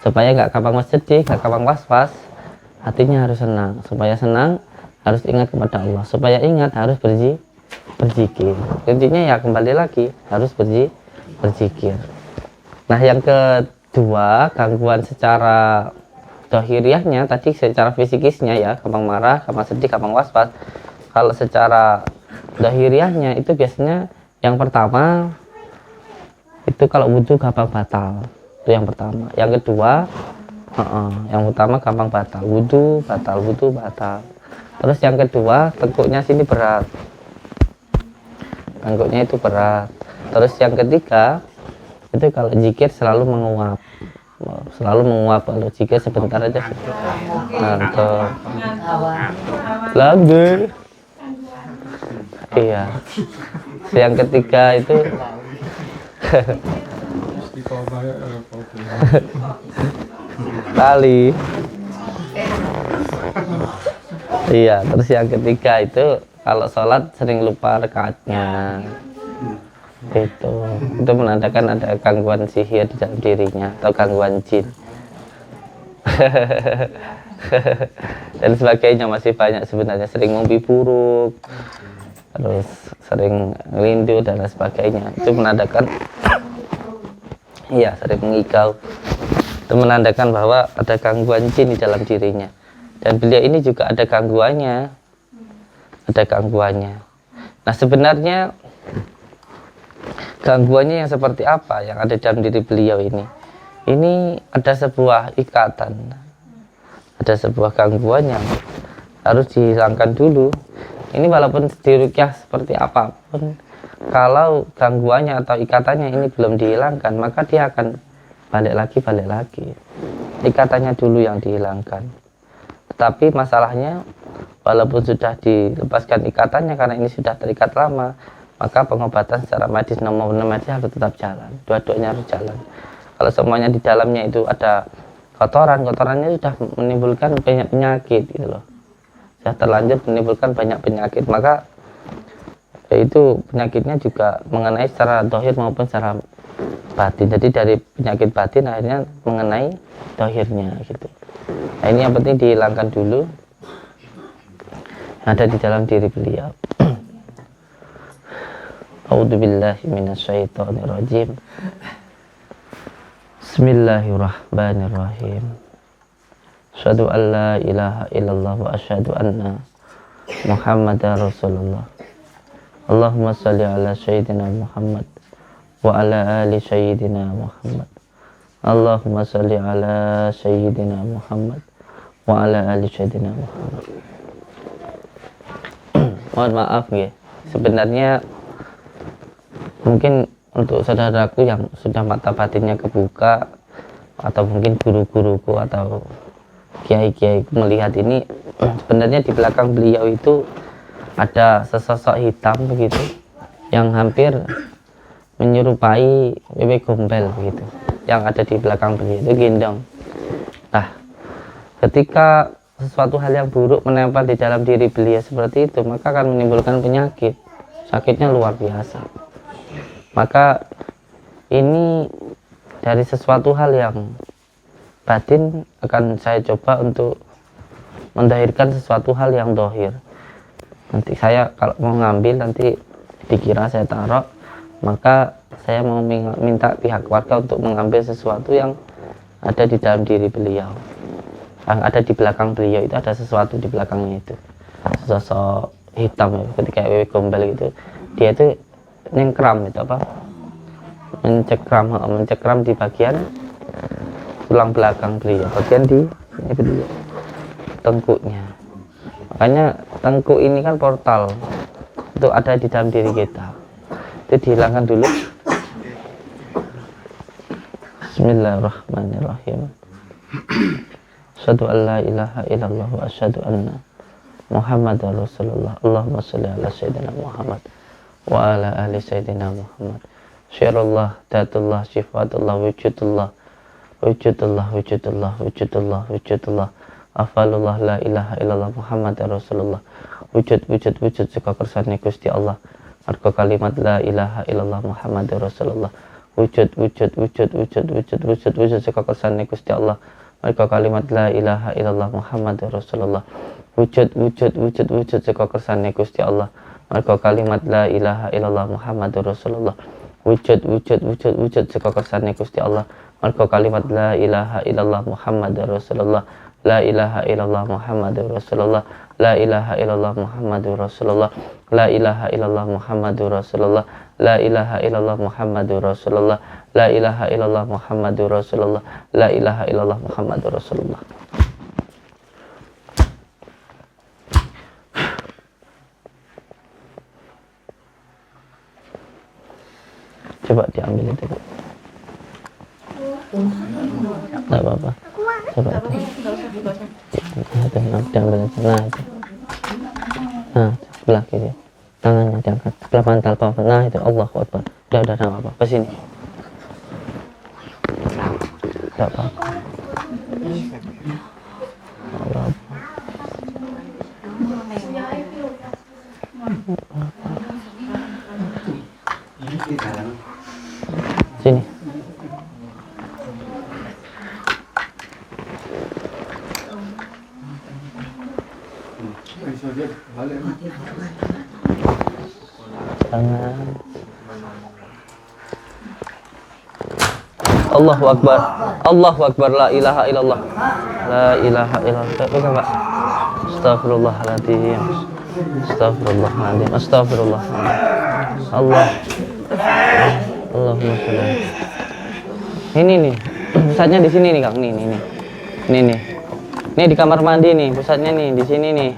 Supaya nggak gampang sedih, nggak gampang was-was, hatinya harus senang. Supaya senang, harus ingat kepada Allah. Supaya ingat, harus berzikir. Intinya ya kembali lagi, harus berzikir. Nah, yang kedua, gangguan secara dohiriahnya, tadi secara fisikisnya ya, gampang marah, gampang sedih, gampang was-was. Kalau secara dohiriahnya itu biasanya yang pertama, itu kalau wudhu gampang batal. Itu yang pertama. Yang kedua, yang utama gampang batal, wudhu batal. Terus yang kedua, tengkuknya sini berat, tengkuknya itu berat. Terus yang ketiga, itu kalau zikir selalu menguap, kalau zikir sebentar aja ngantuk, lagu. Iya. Yang ketiga itu tali. Iya, terus yang ketiga itu kalau sholat sering lupa rakaatnya. Itu menandakan ada gangguan sihir di dalam dirinya atau gangguan jin. Dan sebagainya, masih banyak sebenarnya. Sering mimpi buruk, terus sering rindu dan lain sebagainya. Itu menandakan iya, sering mengigau. Itu menandakan bahwa ada gangguan jin di dalam dirinya. Dan beliau ini juga ada gangguannya. Nah, sebenarnya gangguannya yang seperti apa yang ada dalam diri beliau ini? Ini ada sebuah ikatan, ada sebuah gangguan yang harus dihilangkan dulu. Ini walaupun diruqyah seperti apapun, kalau gangguannya atau ikatannya ini belum dihilangkan, maka dia akan balik lagi. Ikatannya dulu yang dihilangkan. Tetapi masalahnya, walaupun sudah dilepaskan ikatannya karena ini sudah terikat lama, maka pengobatan secara medis, non medis harus tetap jalan. Dua-duanya harus jalan. Kalau semuanya di dalamnya itu ada kotorannya sudah menimbulkan banyak penyakit gitu loh. Sudah terlanjur menimbulkan banyak penyakit, maka itu penyakitnya juga mengenai secara dohir maupun secara batin. Jadi dari penyakit batin akhirnya mengenai dohirnya gitu. Nah, ini yang penting dihilangkan dulu yang ada di dalam diri beliau. A'udzubillahi minasyaitonirrajim. Bismillahirrahmanirrahim. Asyhadu an la ilaha illallah wa asyhadu anna Muhammadar Rasulullah. Allahumma shalli ala sayyidina Muhammad wa ala ali sayyidina Muhammad. Allahumma shalli ala sayyidina Muhammad wa ala ali sayyidina Muhammad. Mohon maaf ya, sebenarnya mungkin untuk saudaraku yang sudah mata batinnya kebuka, atau mungkin guru-guruku atau kiai-kiai melihat ini, sebenarnya di belakang beliau itu ada sesosok hitam begitu yang hampir menyerupai bebek gombel begitu, yang ada di belakang beliau itu gendong. Nah, ketika sesuatu hal yang buruk menempel di dalam diri beliau seperti itu, maka akan menimbulkan penyakit, sakitnya luar biasa. Maka ini dari sesuatu hal yang batin akan saya coba untuk mendahirkan sesuatu hal yang dohir. Nanti saya kalau mau ngambil, nanti dikira saya taruh, maka saya mau minta pihak keluarga untuk mengambil sesuatu yang ada di dalam diri beliau, yang ada di belakang beliau. Itu ada sesuatu di belakangnya itu. sosok hitam ya, ketika wewe gombal gitu. Dia itu nyengkram itu apa? Mencekram di bagian tulang belakang beliau, bagian di ini beliau, tengkuknya. Makanya tengkuk ini kan portal untuk ada di dalam diri kita. Itu dihilangkan dulu. Bismillahirrahmanirrahim. Asyhadu an la ilaha illallah wa asyhadu anna Muhammadar Rasulullah. Allahumma sholli ala sayyidina Muhammad wa ala ali sayyidina Muhammad. Syirullah, datullah, sifatullah, wujudullah, wujudullah, wujudullah, wujudullah, wujudullah, afalullah, la ilaha illallah Muhammadar Rasulullah. Wujud, wujud, wujud saka kersane Gusti Allah. Marga kalimat la ilaha illallah Muhammadar Rasulullah. Wujud, wujud, wujud, wujud, wujud, wujud, wujud saka kersane Gusti Allah. Marga kalimat la ilaha illallah Muhammadar Rasulullah. Wujud, wujud, wujud, wujud saka kersane Gusti Allah. Marga kalimat la ilaha illallah Muhammadur Rasulullah. Wujud, wujud, wujud, wujud saka kersane Gusti Allah. Marga kalimat la ilaha illallah Muhammadur Rasulullah. La ilaha illallah Muhammadur Rasulullah. La ilaha illallah Muhammadur Rasulullah. La ilaha illallah Muhammadur Rasulullah. La ilaha illallah Muhammadur Rasulullah. La ilaha illallah Muhammadur Rasulullah. La ilaha illallah Muhammadur Rasulullah. Coba diambil itu, Kak. Enggak apa-apa. Coba. Diambil aja. Nah, itu. Nah, sebelah kiri. Tangannya diangkat. Sebelah bantal bawah. Nah, itu Allahu Akbar. Udah, enggak apa-apa. Ke sini. Enggak apa-apa. Allah. Sini. Jangan. Allahu Akbar. Allahu Akbar. La ilaha illallah. La ilaha illallah. Pegang, Pak. Astagfirullahaladzim. Astagfirullahaladzim. Astagfirullahaladzim. Allah. Allahumma sholli. Ini nih, pusatnya di sini nih, Kang. Nih. Ini di kamar mandi nih, pusatnya nih di sini nih.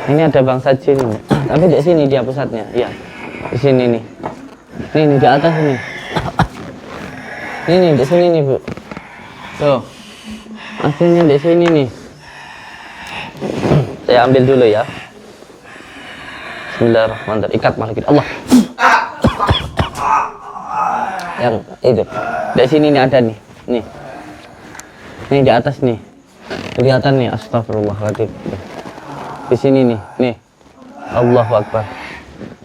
Ini ada bangsa jin nih. Tapi di sini dia pusatnya. Iya. Di sini nih. Ini di atas ini. Ini di sini nih, Bu. Tuh. Akhirnya di sini nih. Saya ambil dulu ya. Bismillahirrahmanirrahim. Ikat makhluk hidup. Allah. Yang itu. Di sini nih ada nih. Nih. Nih di atas nih. Kelihatan nih. Astagfirullahaladzim. Di sini nih. Nih. Allahu Akbar.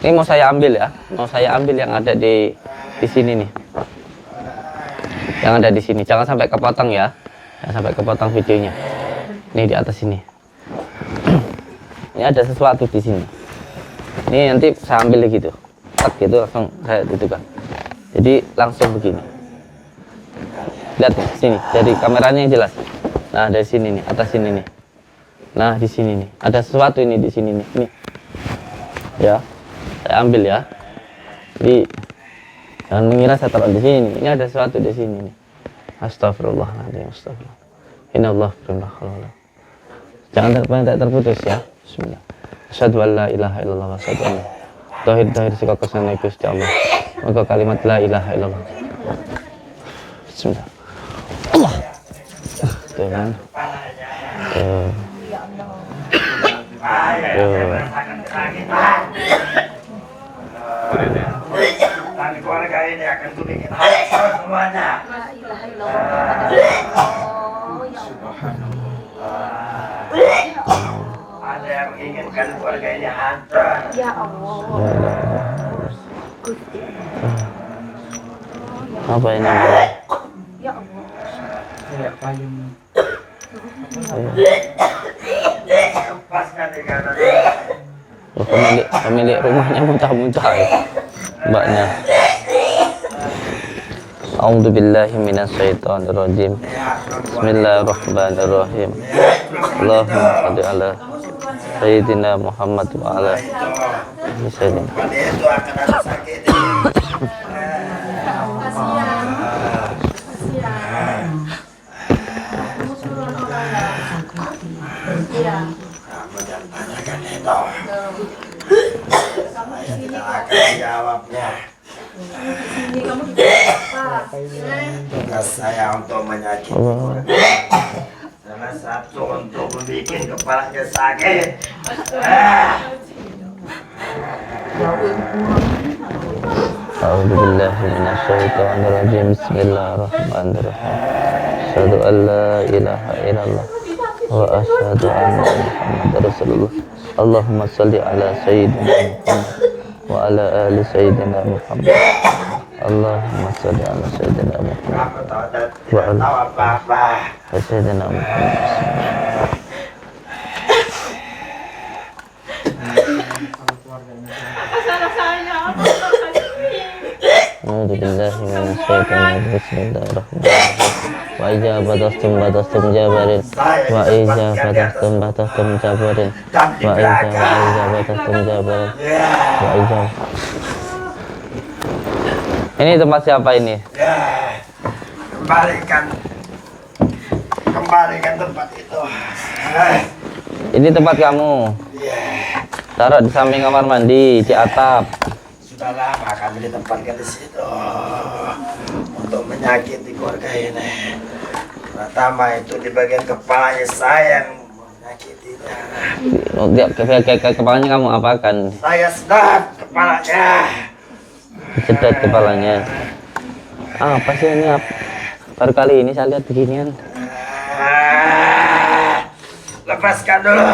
Ini mau saya ambil ya. Mau saya ambil yang ada di sini nih. Yang ada di sini. Jangan sampai kepotong ya. Jangan sampai kepotong videonya. Nih di atas sini. Ini ada sesuatu di sini. Ini nanti saya ambil gitu, gitu langsung saya tutup. Jadi langsung begini. Lihat nih sini, jadi kameranya yang jelas. Nah dari sini nih, atas sini nih. Nah di sini nih, ada sesuatu ini di sini nih. Nih, ya, saya ambil ya. Jadi jangan mengira saya taruh di sini. Ini ada sesuatu di sini nih. Astagfirullahaladzim, astagfirullah. Inallah firman. Jangan terputus ya. Bismillah. Asyhadu an la ilaha illallah wa asyhadu anna Muhammadar sika kesane Gusti Allah. Maka kalimat la ilaha illallah. Bismillah. Allah. Tuh kan. Tuh. Nanti keluarga ini akan kubikin hancur semuanya. La ilaha illallah. Ada yang menginginkan keluarga ini hancur. Ya Allah. Apa ini? Ya Allah. Kayak payung. Lepaskan di kanan. Pemilik rumahnya muntah-muntah ya, mbaknya. A'udzu billahi minasyaitonir rajim. Bismillahirrahmanirrahim. Allahumma shalli ala sayyidina Muhammad wa ala sayyidina. Itu akan ada sakit. Kamu jangan tanyakan itu. Saya tidak akan jawabnya. Tugas saya untuk menyakiti salah satu untuk membuat kepalanya sakit. A'udzu billahi minasyaitonir rajim. Bismillahirrahmanirrahim. Asyhadu an la ilaha illallah wa asyhadu anna Muhammadar Rasulullah. Allahumma shalli ala sayyidina Muhammad wa ala ali sayyidina Muhammad. Allahumma shalli ala sayyidina Muhammad wa ala sayyidina Muhammad. A'udzu billahi minasyaitonir rajim. Bismillahirrahmanirrahim. Wa idza badastum jabarin wa idza badastum jabarin wa idza badastum jabarin wa idza. Ini tempat siapa ini? Kembalikan tempat itu. Ini tempat kamu. Taruh di samping kamar mandi, di atap. Sudah lama kami ditempatkan di situ untuk menyakiti keluarga ini. Pertama itu di bagian kepalanya saya yang menyakitinya. Kepalanya kamu apakan? Saya sedot kepalanya. Sedot kepalanya. Apa sih ini? Baru kali ini saya lihat beginian. Lepaskan dulu.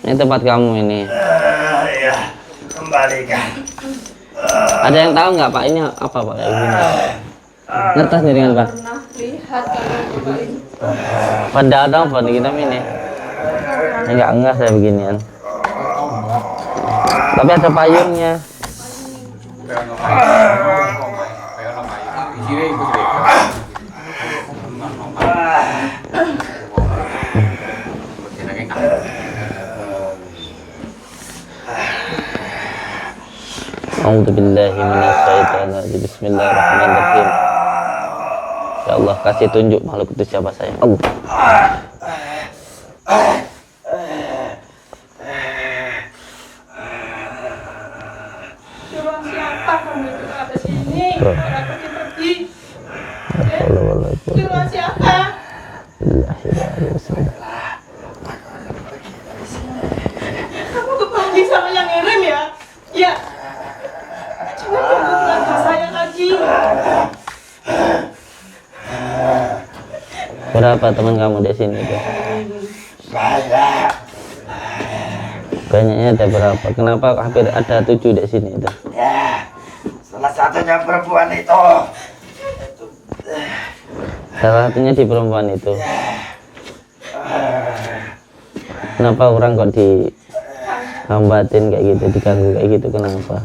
Ini tempat kamu ini. Ya, kembalikan. Ada yang tahu nggak Pak ini apa Pak kayak gini? Ngertas nih dengan Pak. Lihat kalau coba ini. Pada ada apa nih kita ini? Enggak saya beginian. Tapi ada payungnya. A'udzu billahi minasyaitonir rajim. Bismillahirrahmanirrahim. Ya Allah, kasih tunjuk makhluk itu siapa saya. Allah. Suruh siapa kamu itu ke atas sini? Bro. Orang pergi-pergi. Assalamualaikum. Suruh siapa? Kamu kebagi sama yang ngirim ya? Ya. Jangan keluarga saya lagi. Berapa teman kamu di sini tuh? Banyak. Banyaknya ada berapa? Kenapa hampir ada 7 di sini tuh? Ya, salah satunya perempuan itu. Salah satunya di perempuan itu. Kenapa orang kok dihambatin kayak gitu, diganggu kayak gitu? Kenapa?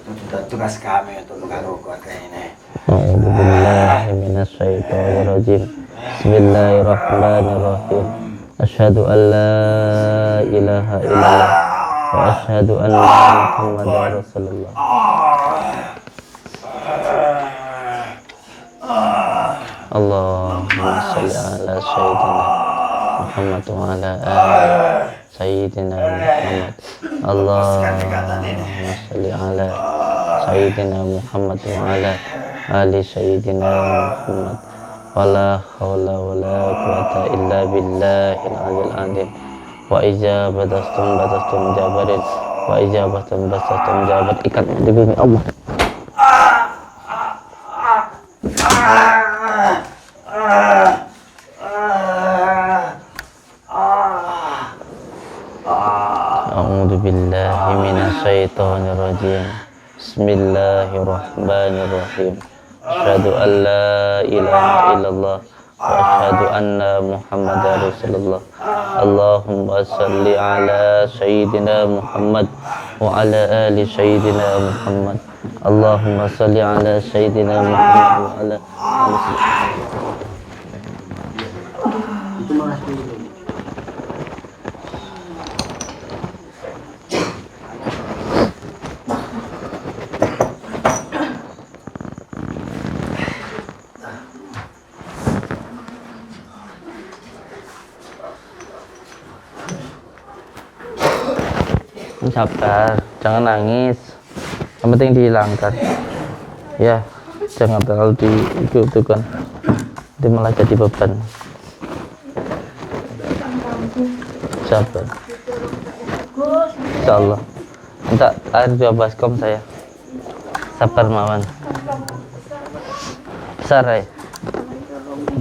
Itu tugas kami untuk mengganggu keluarga ini. A'udzu billahi minasyaitonir rajim. Bismillahirrahmanirrahim. Asyhadu an la ilaha illallah wa asyhadu anna Muhammadar Rasulullah. Allahumma shalli ala sayyidina Muhammad wa ala ali sayyidina Muhammad. Allahumma shalli ala sayyidina Muhammad wa ala ali sayyidina Muhammad. Wala hawla wala quwata illa billahil aliyil azim. Wa badastum jabarin wa badastum jabar. Ikat di bumi Allah. A'udzu billahi minasyaitonir rajim. Bismillahirrahmanirrahim. asyhadu an la ilaha illallah wa asyhadu anna Muhammadar Rasulullah. Allahumma shalli ala sayyidina Muhammad wa ala ali sayyidina Muhammad. Allahumma shalli ala sayyidina Muhammad wa ala ali sayyidina. Sabar, jangan nangis, yang penting dihilangkan ya, jangan terlalu diikutukan, nanti malah jadi beban. Sabar, insyaallah. Minta air 2 baskom saya. Sabar mawon. Besar ya,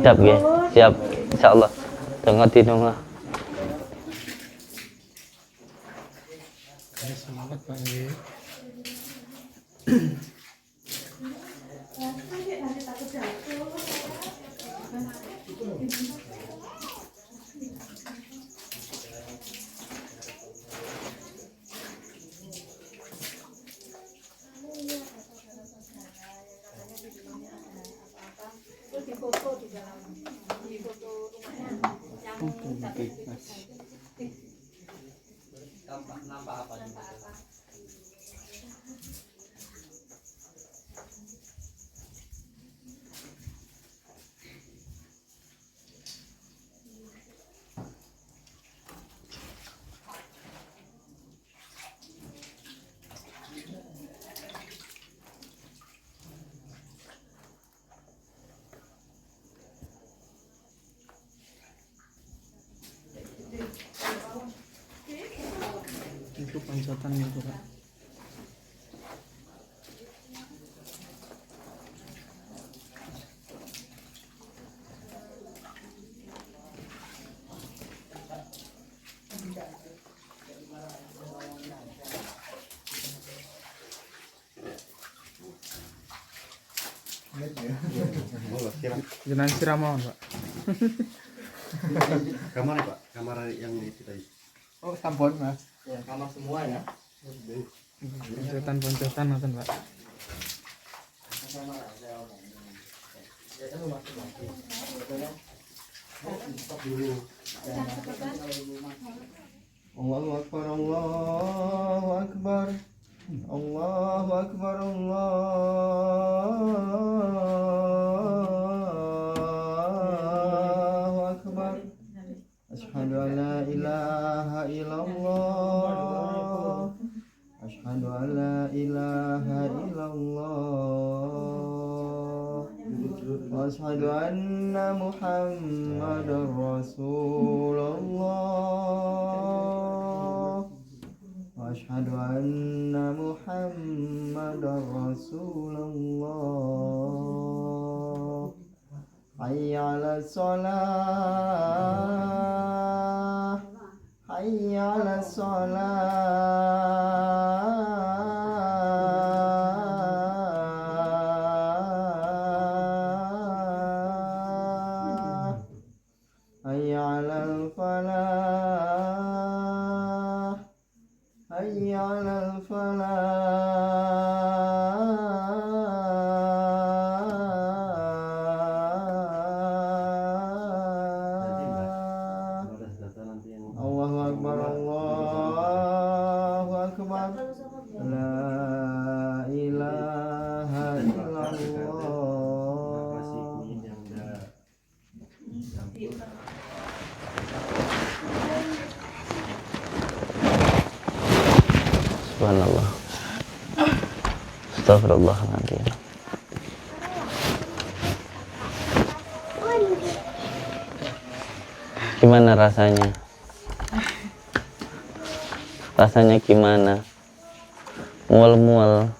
siap ya, siap, insyaallah. Jangan dinungah. Semangat Pak Nggih. Itu pancatan gitu Pak. Jenang siraman Pak. Kamar ya Pak, kamar yang itu tadi. Oh sampun Mas. Ya, kamar semua ya. Poncotan nonton Pak. Allahu Akbar, Allahu Akbar, Allahu Akbar, Allahu Akbar. Asyhadu an la ilaha illallah. Asyhadu an la ilaha illallah. Wa asyhadu anna Muhammadar Rasulullah. Wa asyhadu anna Muhammadar Rasulullah. Hayya 'alas shalah. Hayya 'alas shalah. Hayya 'alal falah. Hayya 'alal falah. Allahu Akbar, Allahu Akbar. La ilaha illallah. Subhanallah. Astagfirullahaladzim. Gimana rasanya? Rasanya gimana? Mual-mual.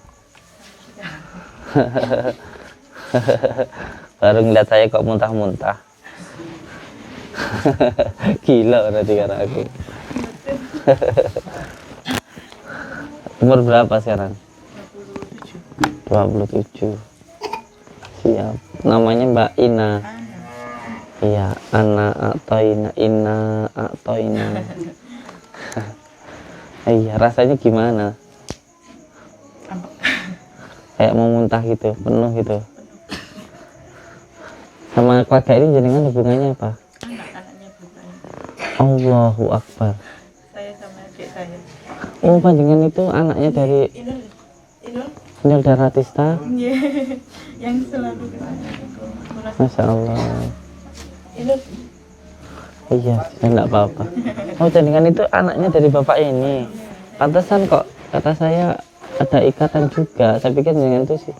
Baru ngeliat saya kok muntah-muntah. Gila berarti karena aku. Umur berapa sekarang? 27. Siap. Namanya Mbak Ina. Iya, Ana Ina Atoina. Iya, rasanya gimana? Kayak mau muntah gitu, penuh gitu. Sama keluarga ini jenengan hubungannya apa? Anak-anaknya bukan. Allahu Akbar. Saya sama adik saya. Oh, panjenengan itu anaknya dari Inul Daratista? Iya. Yang selalu kita Masya Allah. Iya, saya enggak apa-apa. Oh, jenengan itu anaknya dari bapak ini. Pantesan kok kata saya ada ikatan juga. Saya pikir jenengan itu sih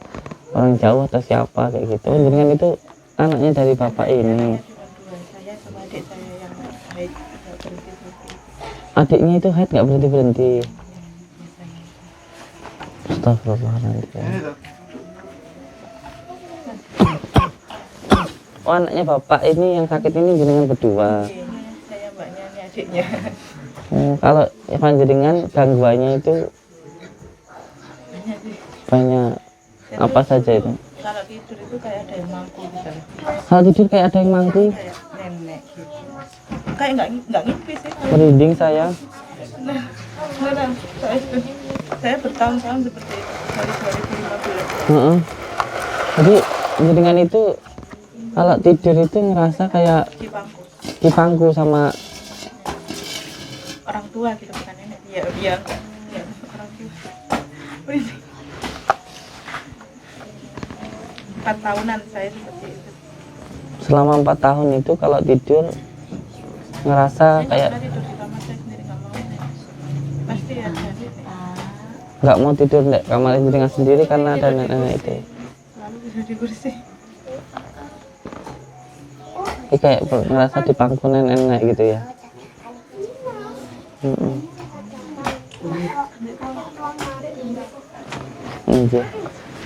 orang Jawa atau siapa kayak gitu. Oh, jenengan itu anaknya dari bapak ini. saya sama adik saya yang haid nggak berhenti. Adiknya itu haid nggak berhenti. Astagfirullahaladzim. Oh, anaknya bapak ini yang sakit ini jenengan berdua. Saya mbaknya, ini adiknya. Kalau panjenengan gangguannya itu banyak apa saja itu? Kalau tidur itu kayak ada yang mangkuk misalnya. Kalau tidur kayak ada yang mangku, Kayak nenek gitu. Kayak nggak ngimpi sih. merinding saya. Nah, beneran. Saya bertahun-tahun seperti itu dari 2015. Heeh. Jadi jenengan itu kalau tidur itu ngerasa kayak Di bangku. dipangku sama Orang tua gitu bukan nenek. Iya, iya. Ya, orang tua. Berisik. 4 tahunan saya seperti itu. selama 4 tahun itu kalau tidur ngerasa Saya kayak nggak pernah tidur di kamar saya sendiri, nggak mau. Pasti ada nenek. nggak mau tidur di kamar jenengan sendiri karena ada nenek-nenek itu. Selalu tidur di kursi. Ini kayak ngerasa dipangku nenek-nenek gitu ya. Iya.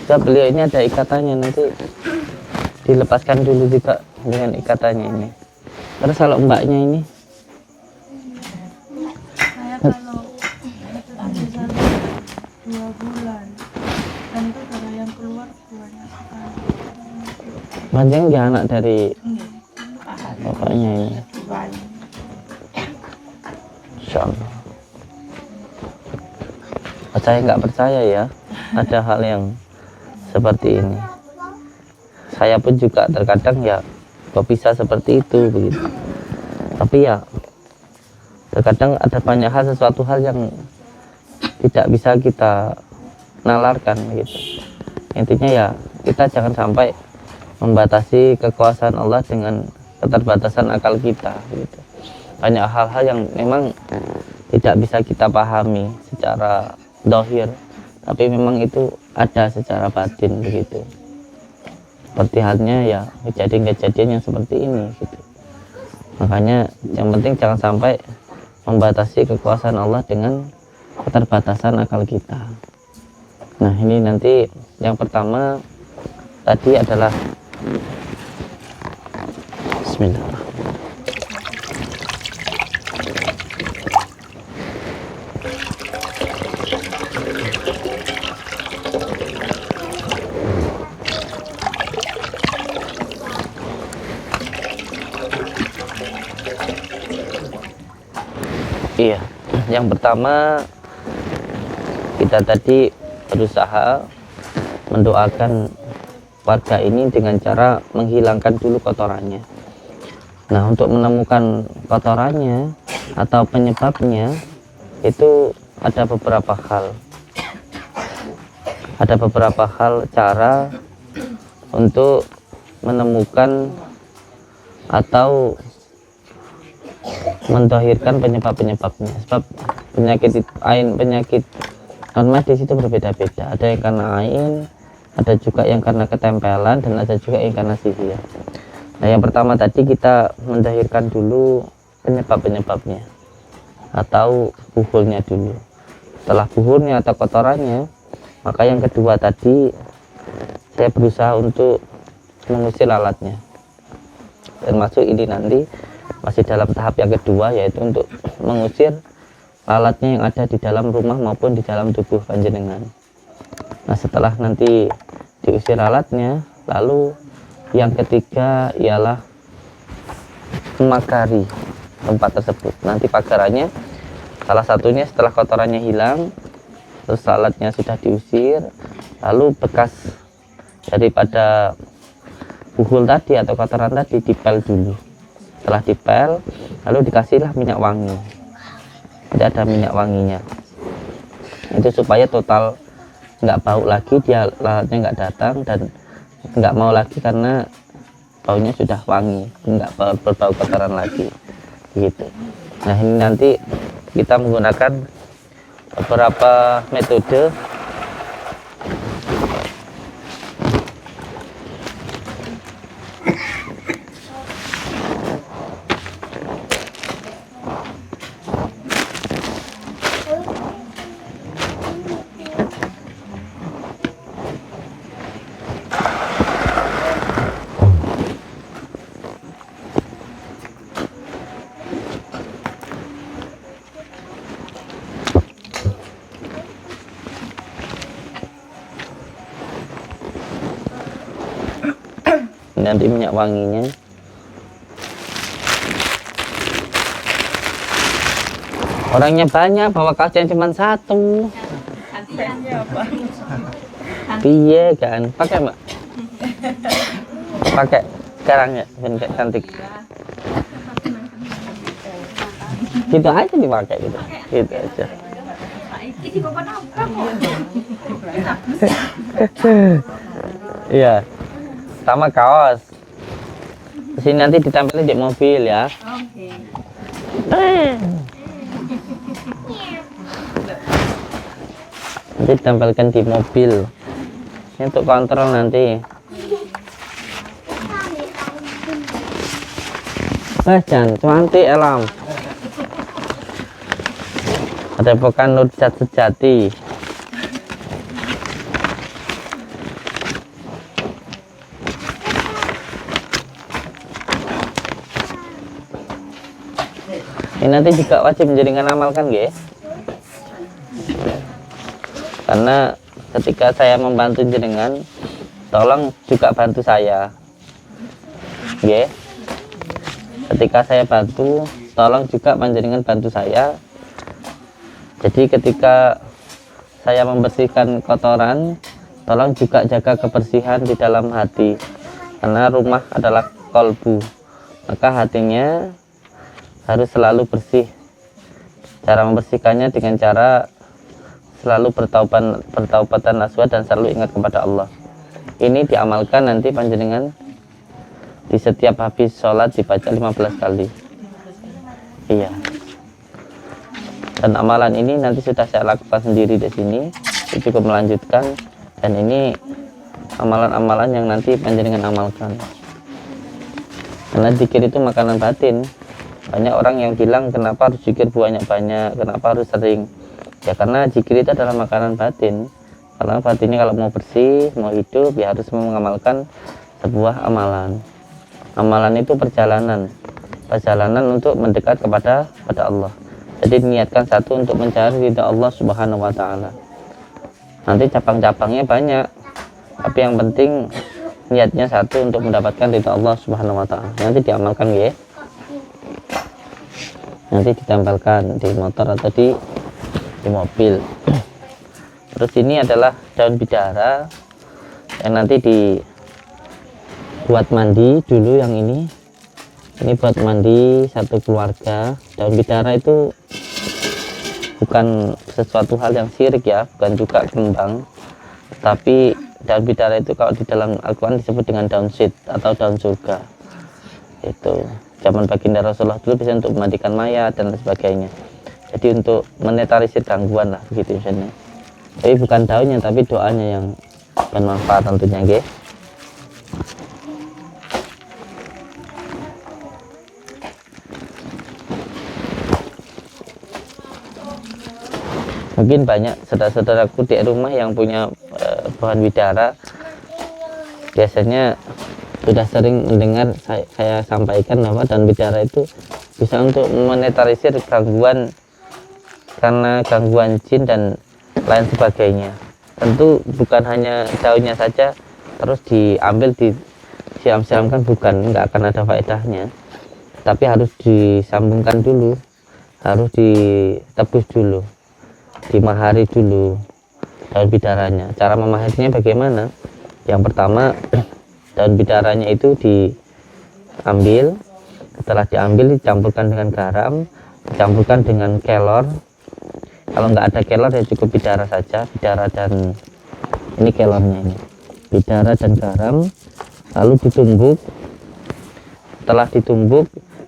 Coba beliau ini ada ikatannya, nanti dilepaskan dulu juga dengan ikatannya ini. Terus kalau mbaknya ini Saya kalau habis 2 bulan dan itu darah yang keluar banyak sekali. panjang dia anak dari bapaknya ini. Insya Allah. Percaya nggak percaya ya, ada hal yang seperti ini. Saya pun juga terkadang ya kok bisa seperti itu begitu. Tapi ya terkadang ada banyak hal, sesuatu hal yang tidak bisa kita nalarkan gitu. Intinya ya kita jangan sampai membatasi kekuasaan Allah dengan keterbatasan akal kita gitu. Banyak hal-hal yang memang tidak bisa kita pahami secara dohir, tapi memang itu ada secara batin begitu. Seperti halnya ya kejadian-kejadian yang seperti ini gitu. Makanya yang penting jangan sampai membatasi kekuasaan Allah dengan keterbatasan akal kita. Nah, ini nanti yang pertama tadi adalah Bismillahirrahmanirrahim. Iya, yang pertama kita tadi berusaha mendoakan warga ini dengan cara menghilangkan dulu kotorannya. Nah, untuk menemukan kotorannya atau penyebabnya itu ada beberapa hal. Ada beberapa hal cara untuk menemukan atau mendohirkan penyebab-penyebabnya. Sebab penyakit normal di situ berbeda-beda. Ada yang karena ain, ada juga yang karena ketempelan, dan ada juga yang karena sihir. Nah, yang pertama tadi kita mendohirkan dulu penyebab-penyebabnya atau buhulnya dulu. Setelah buhulnya atau kotorannya, maka yang kedua tadi saya berusaha untuk mengusir lalatnya. Termasuk ini nanti masih dalam tahap yang kedua, yaitu untuk mengusir lalatnya yang ada di dalam rumah maupun di dalam tubuh panjenengan. Nah, setelah nanti diusir lalatnya, Lalu yang ketiga ialah memagari tempat tersebut. Nanti pagarannya salah satunya setelah kotorannya hilang, terus lalatnya sudah diusir, lalu bekas daripada buhul tadi atau kotoran tadi dipel dulu. Setelah dipel, lalu dikasihlah minyak wangi. Tidak ada minyak wanginya. Itu supaya total nggak bau lagi, dia lalatnya nggak datang dan nggak mau lagi karena baunya sudah wangi, nggak berbau kotoran lagi gitu. Nah, ini nanti kita menggunakan beberapa metode. Nanti minyak wanginya orangnya banyak, bawa kasihan cuma satu. Piye kan pakai mbak, pakai sekarang ya ben kayak cantik gitu aja dipakai gitu aja. Iya, sama kaos. Sini nanti ditempelin di mobil ya. Nanti ditempelkan di mobil. Ini untuk kontrol nanti. Jangan cantik alam. Ada bukan Nurjat sejati. Ini nanti juga wajib menjadikan amalkan ya. Karena ketika saya membantu jenengan, tolong juga bantu saya. Ya. Ketika saya bantu, tolong juga panjenengan bantu saya. Jadi ketika saya membersihkan kotoran, tolong juga jaga kebersihan di dalam hati. Karena rumah adalah kolbu, maka hatinya harus selalu bersih. Cara membersihkannya dengan cara selalu bertaubatan nasuha dan selalu ingat kepada Allah. Ini diamalkan nanti panjenengan di setiap habis sholat dibaca 15 kali. Iya. Dan amalan ini nanti sudah saya lakukan sendiri di sini. Saya cukup melanjutkan, dan ini amalan-amalan yang nanti panjenengan amalkan. Karena zikir itu makanan batin. Banyak orang yang bilang kenapa harus zikir banyak-banyak, kenapa harus sering. Ya karena zikir itu adalah makanan batin. Karena batinnya kalau mau bersih, mau hidup, ya harus mengamalkan sebuah amalan. Amalan itu perjalanan untuk mendekat kepada Allah. Jadi niatkan satu untuk mencari ridha Allah Subhanahu wa Ta'ala. Nanti cabang-cabangnya banyak, tapi yang penting niatnya satu untuk mendapatkan ridha Allah Subhanahu wa Ta'ala. Nanti diamalkan ya. Nanti ditempelkan di motor atau di mobil. Terus ini adalah daun bidara yang nanti dibuat mandi dulu. Yang ini buat mandi satu keluarga. Daun bidara itu bukan sesuatu hal yang syirik ya, bukan juga kembang, tapi daun bidara itu kalau di dalam Al-Quran disebut dengan daun syid atau daun surga. Itu zaman baginda Rasulullah dulu bisa untuk memandikan mayat dan sebagainya. Jadi untuk menetralisir gangguan lah begitu misalnya. Tapi bukan daunnya, tapi doanya yang bermanfaat tentunya, nggih. Mungkin banyak saudara-saudaraku di rumah yang punya pohon bidara, biasanya sudah sering mendengar saya sampaikan bahwa daun bidara itu bisa untuk menetralisir gangguan, karena gangguan jin dan lain sebagainya. Tentu bukan hanya daunnya saja, terus diambil disiram-siramkan, bukan, nggak akan ada faedahnya. Tapi harus disambungkan dulu, harus ditebus dulu, dimahari dulu daun bidaranya. Cara memaharinya bagaimana? Yang pertama, daun bidaranya itu diambil, setelah diambil dicampurkan dengan garam, dicampurkan dengan kelor. Kalau nggak ada kelor ya cukup bidara saja, bidara dan ini kelornya ini, bidara dan garam, lalu ditumbuk. Setelah ditumbuk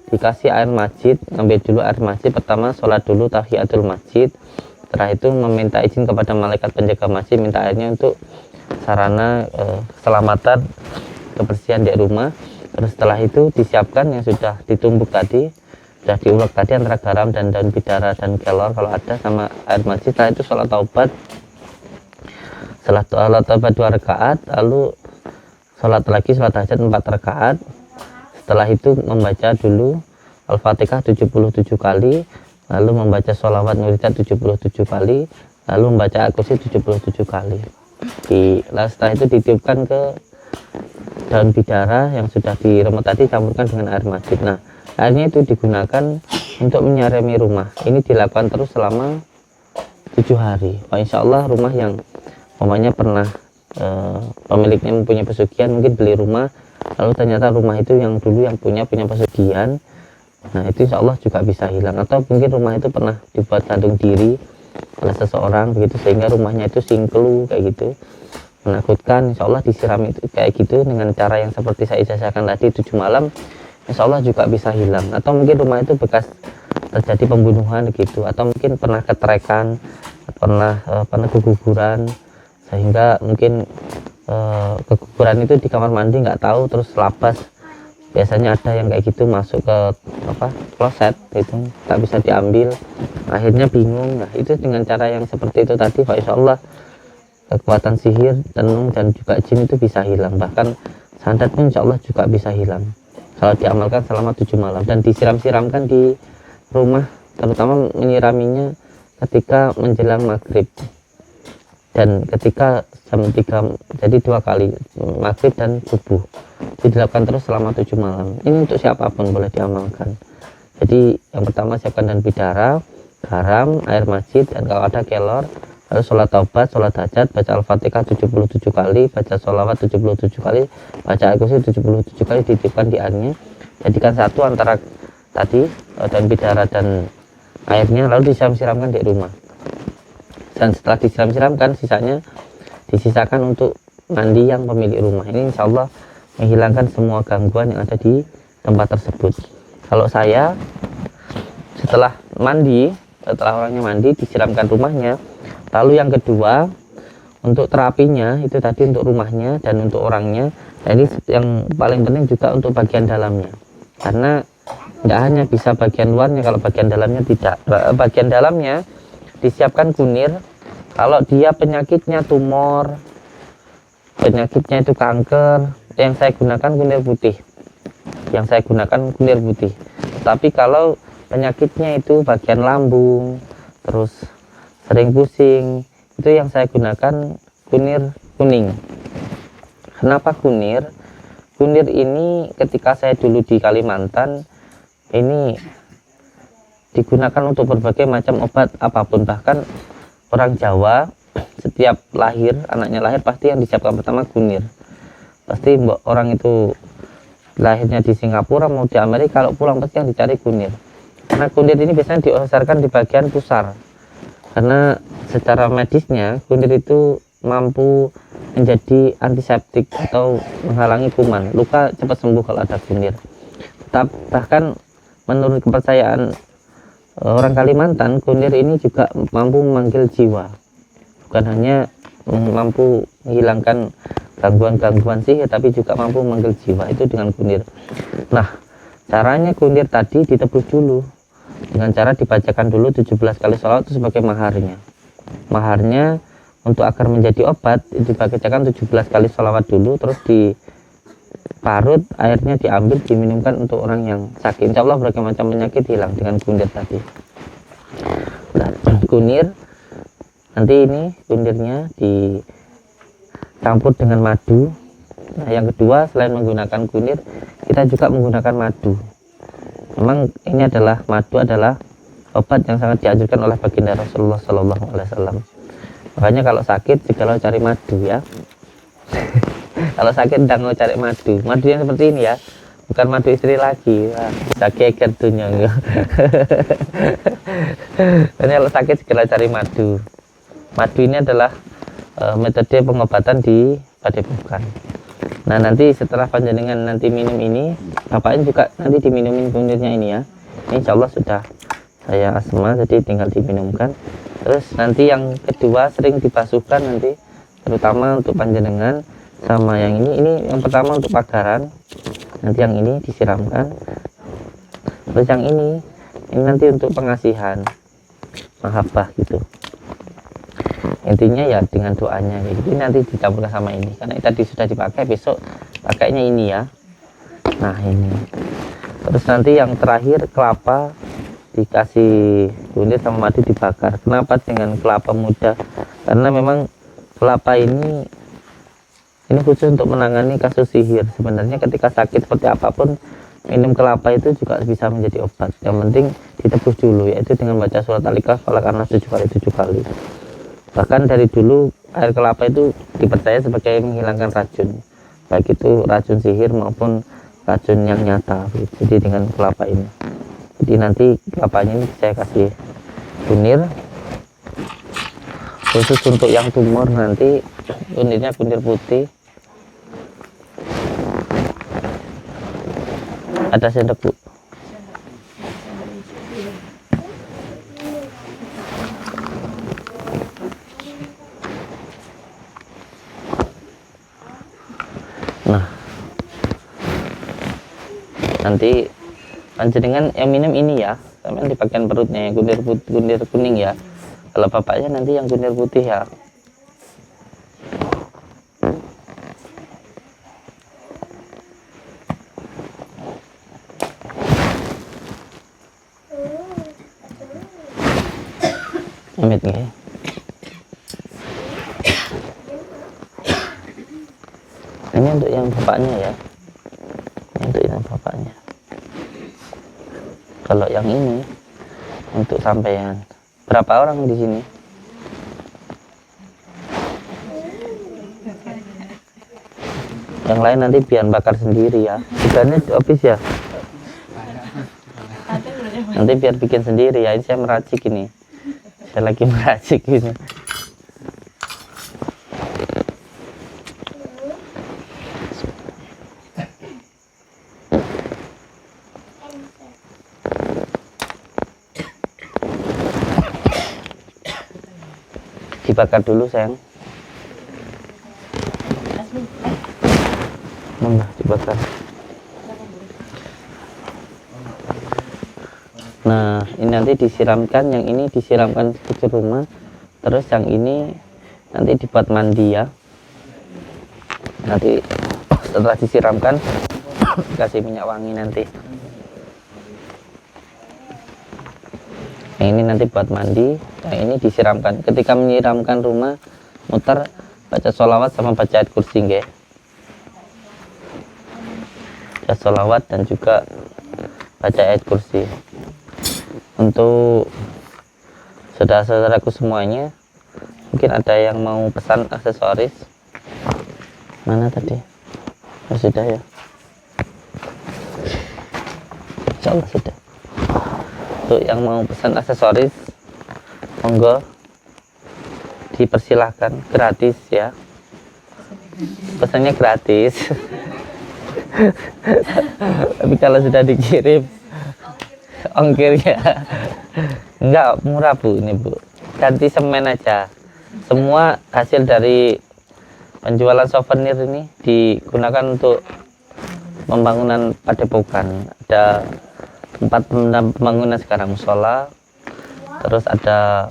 dikasih air masjid, ambil dulu air masjid. Pertama sholat dulu tahiyatul masjid, setelah itu meminta izin kepada malaikat penjaga masjid, minta airnya untuk sarana keselamatan kebersihan di rumah. Terus setelah itu disiapkan yang sudah ditumbuk tadi, sudah diulek tadi antara garam dan daun bidara dan kelor kalau ada, sama air masjid. Setelah itu sholat taubat, setelah sholat taubat 2 rakaat, lalu sholat lagi sholat hajat 4 rakaat. Setelah itu membaca dulu Al-Fatihah 77 kali, lalu membaca sholawat nuridat 77 kali, lalu membaca Al-Kursi 77 kali. Setelah itu ditiupkan ke daun bidara yang sudah diremet tadi, campurkan dengan air masjid. Nah, airnya itu digunakan untuk menyirami rumah. Ini dilakukan terus selama 7 hari. Insya Allah rumah yang umpamanya pernah pemiliknya mempunyai pesugihan, mungkin beli rumah, lalu ternyata rumah itu yang dulu yang punya pesugihan, nah itu insya Allah juga bisa hilang. Atau mungkin rumah itu pernah dibuat gantung diri oleh seseorang begitu, sehingga rumahnya itu singkelu kayak gitu, menakutkan. Insya Allah disiram itu kayak gitu dengan cara yang seperti saya ijazahkan tadi 7 malam, insya Allah juga bisa hilang. Atau mungkin rumah itu bekas terjadi pembunuhan gitu, atau mungkin pernah ketrekan, pernah keguguran, sehingga mungkin keguguran itu di kamar mandi nggak tahu, terus lapas. Biasanya ada yang kayak gitu masuk ke kloset itu tak bisa diambil, akhirnya bingung. Nah itu dengan cara yang seperti itu tadi, Pak, insya Allah kekuatan sihir, tenung dan juga jin itu bisa hilang. Bahkan santet pun insya Allah juga bisa hilang kalau diamalkan selama 7 malam dan disiram-siramkan di rumah, terutama menyiraminya ketika menjelang maghrib dan ketika jam 3, jadi 2 kali, maghrib dan subuh. Itu dilakukan terus selama 7 malam. Ini untuk siapapun boleh diamalkan. Jadi yang pertama siapkan daun bidara, garam, air masjid, dan kalau ada kelor, lalu sholat taubat, sholat hajat, baca Al-Fatihah 77 kali, baca sholawat 77 kali, baca Al-Kursi 77 kali, dititipkan di airnya. Jadikan satu antara tadi daun bidara dan airnya, lalu disiram-siramkan di rumah. Dan setelah disiram-siramkan, sisanya disisakan untuk mandi yang pemilik rumah. Ini insya Allah menghilangkan semua gangguan yang ada di tempat tersebut. Kalau saya setelah orangnya mandi, disiramkan rumahnya. Lalu yang kedua, untuk terapinya itu tadi untuk rumahnya dan untuk orangnya. Jadi yang paling penting juga untuk bagian dalamnya, karena nggak hanya bisa bagian luarnya, kalau bagian dalamnya tidak. Bagian dalamnya disiapkan kunir. Kalau dia penyakitnya tumor, penyakitnya itu kanker, yang saya gunakan kunir putih. Tapi kalau penyakitnya itu bagian lambung, terus sering pusing, itu yang saya gunakan kunir kuning. Kenapa kunir? Kunir ini ketika saya dulu di Kalimantan, ini digunakan untuk berbagai macam obat apapun. Bahkan orang Jawa setiap anaknya lahir pasti yang disiapkan pertama kunir. Pasti orang itu lahirnya di Singapura mau di Amerika, kalau pulang pasti yang dicari kunir. Karena kunir ini biasanya diosarkan di bagian pusar, karena secara medisnya kunir itu mampu menjadi antiseptik atau menghalangi kuman. Luka cepat sembuh kalau ada kunir. Bahkan menurut kepercayaan orang Kalimantan, kunir ini juga mampu memanggil jiwa, bukan hanya mampu menghilangkan gangguan-gangguan sihir, tapi juga mampu memanggil jiwa, itu dengan kunir. Nah, caranya kunir tadi ditebus dulu dengan cara dibacakan dulu 17 kali sholawat itu sebagai maharnya. Maharnya untuk agar menjadi obat dibacakan 17 kali sholawat dulu, terus diparut, airnya diambil, diminumkan untuk orang yang sakit. Insya Allah berbagai macam penyakit hilang dengan kunir tadi. Nah, kunir nanti ini kunirnya dicampur dengan madu, Nah, yang kedua, selain menggunakan kunir, kita juga menggunakan madu. Memang ini adalah madu adalah obat yang sangat dianjurkan oleh baginda Rasulullah SAW. Makanya kalau sakit segala cari madu ya. Kalau sakit jangan mau cari madu. Madu yang seperti ini ya, bukan madu istri lagi. Wah, sakit kartunya. Dan kalau sakit segala cari madu. Madu ini adalah metode pengobatan di padepokan. Nah, nanti setelah panjenengan nanti minum ini, bapaknya juga nanti diminumin kunirnya ini ya. Ini insya Allah sudah saya asma, jadi tinggal diminumkan. Terus nanti yang kedua sering dibasuhkan nanti, terutama untuk panjenengan sama yang ini yang pertama untuk pagaran, nanti yang ini disiramkan. Terus yang ini nanti untuk pengasihan, mahabbah gitu. Intinya ya dengan doanya gitu. Ini nanti dicampurkan sama ini karena tadi sudah dipakai, besok pakainya ini ya. Nah ini. Terus nanti yang terakhir kelapa dikasih kunir sama madu dibakar. Kenapa dengan kelapa muda? Karena memang kelapa ini khusus untuk menangani kasus sihir. Sebenarnya ketika sakit seperti apapun, minum kelapa itu juga bisa menjadi obat. Yang penting ditebus dulu, yaitu dengan baca surat Al-Ikhlas, Falaq, An-Nas 7 kali. Bahkan dari dulu air kelapa itu dipercaya sebagai menghilangkan racun, baik itu racun sihir maupun racun yang nyata. Jadi dengan kelapa ini, jadi nanti kelapanya ini saya kasih kunir khusus untuk yang tumor. Nanti kunirnya kunir putih, ada sendok Bu. Nah, nanti panjenengan yang minum ini ya, sampai di bagian perutnya yang kunir kuning ya. Kalau bapaknya nanti yang kunir putih ya. Amit nggih. Ini untuk yang bapaknya ya. Ini untuk yang bapaknya. Kalau yang ini untuk sampean. Berapa orang di sini? Yang lain nanti biar bakar sendiri ya. Ikannya habis ya. Nanti biar bikin sendiri ya. Ini saya meracik ini. Saya lagi meracik ini. Dibakar dulu sayang. Mangga dibakar. Nah, ini nanti disiramkan, yang ini disiramkan ke rumah. Terus yang ini nanti dibuat mandi ya. Nanti setelah disiramkan kasih minyak wangi nanti. Yang ini nanti buat mandi, yang ini disiramkan. Ketika menyiramkan rumah, muter baca sholawat sama baca ayat kursi nggih. Baca sholawat dan juga baca ayat kursi. Untuk saudara-saudaraku semuanya, mungkin ada yang mau pesan aksesoris. Mana tadi? Oh, sudah ya. Insya Allah sudah. Untuk yang mau pesan aksesoris, monggo dipersilahkan, gratis ya. Pesannya gratis. Tapi kalau sudah dikirim ongkir ya enggak murah Bu, ini Bu. Ganti semen aja. Semua hasil dari penjualan souvenir ini digunakan untuk pembangunan padepokan. Ada 4 pembangunan sekarang, musola, terus ada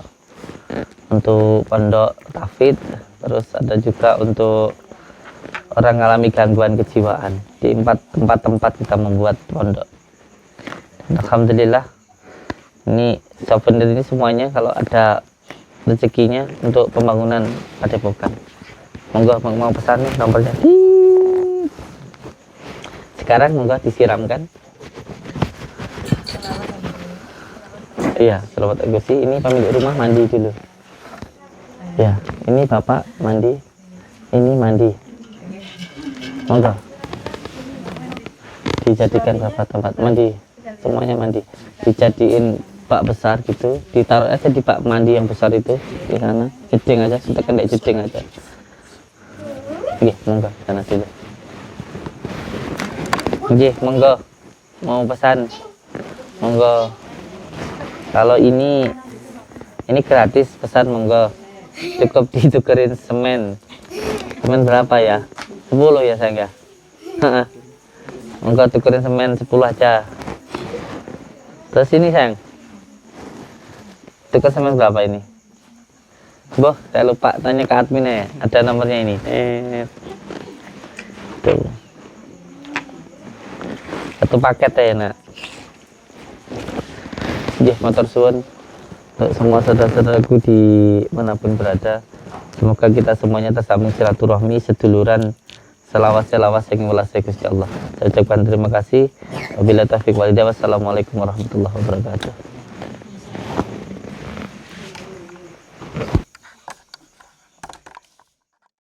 untuk pondok tafid, terus ada juga untuk orang mengalami gangguan kejiwaan. Di 4 tempat kita membuat pondok. Dan alhamdulillah ini souvenir ini semuanya kalau ada rezekinya untuk pembangunan padepokan. Monggo mau pesan nih nomornya. Sekarang monggo disiramkan. Iya, selamat Agusti. Ini pemilik rumah mandi dulu. Ya, ini Bapak mandi. Ini mandi. Monggo. Dijadikan Bapak tempat mandi. Semuanya mandi. Dijadiin bak besar gitu. Ditaruh aja di bak mandi yang besar itu di sana. Jeding aja, kita kendek jeding aja. Oke, monggo sana dulu. Oke, monggo. Mau pesan. Monggo. Kalau ini gratis, pesan monggo. Cukup ditukerin semen. Semen berapa ya? 10 ya sayang ya. Monggo tukerin semen 10 aja. Terus ini sayang. Tuker semen berapa ini? Boh, saya lupa tanya ke admin ya. Ada nomornya ini. Tuh. Satu paket ya nak. Motor suwun untuk semua saudara-saudaraku di manapun berada, semoga kita semuanya tersambung silaturahmi, seduluran, selawas yang welas Gusti Allah. Saya ucapkan terima kasih. Wabillahi taufiq wal hidayah. Wassalamualaikum warahmatullahi wabarakatuh.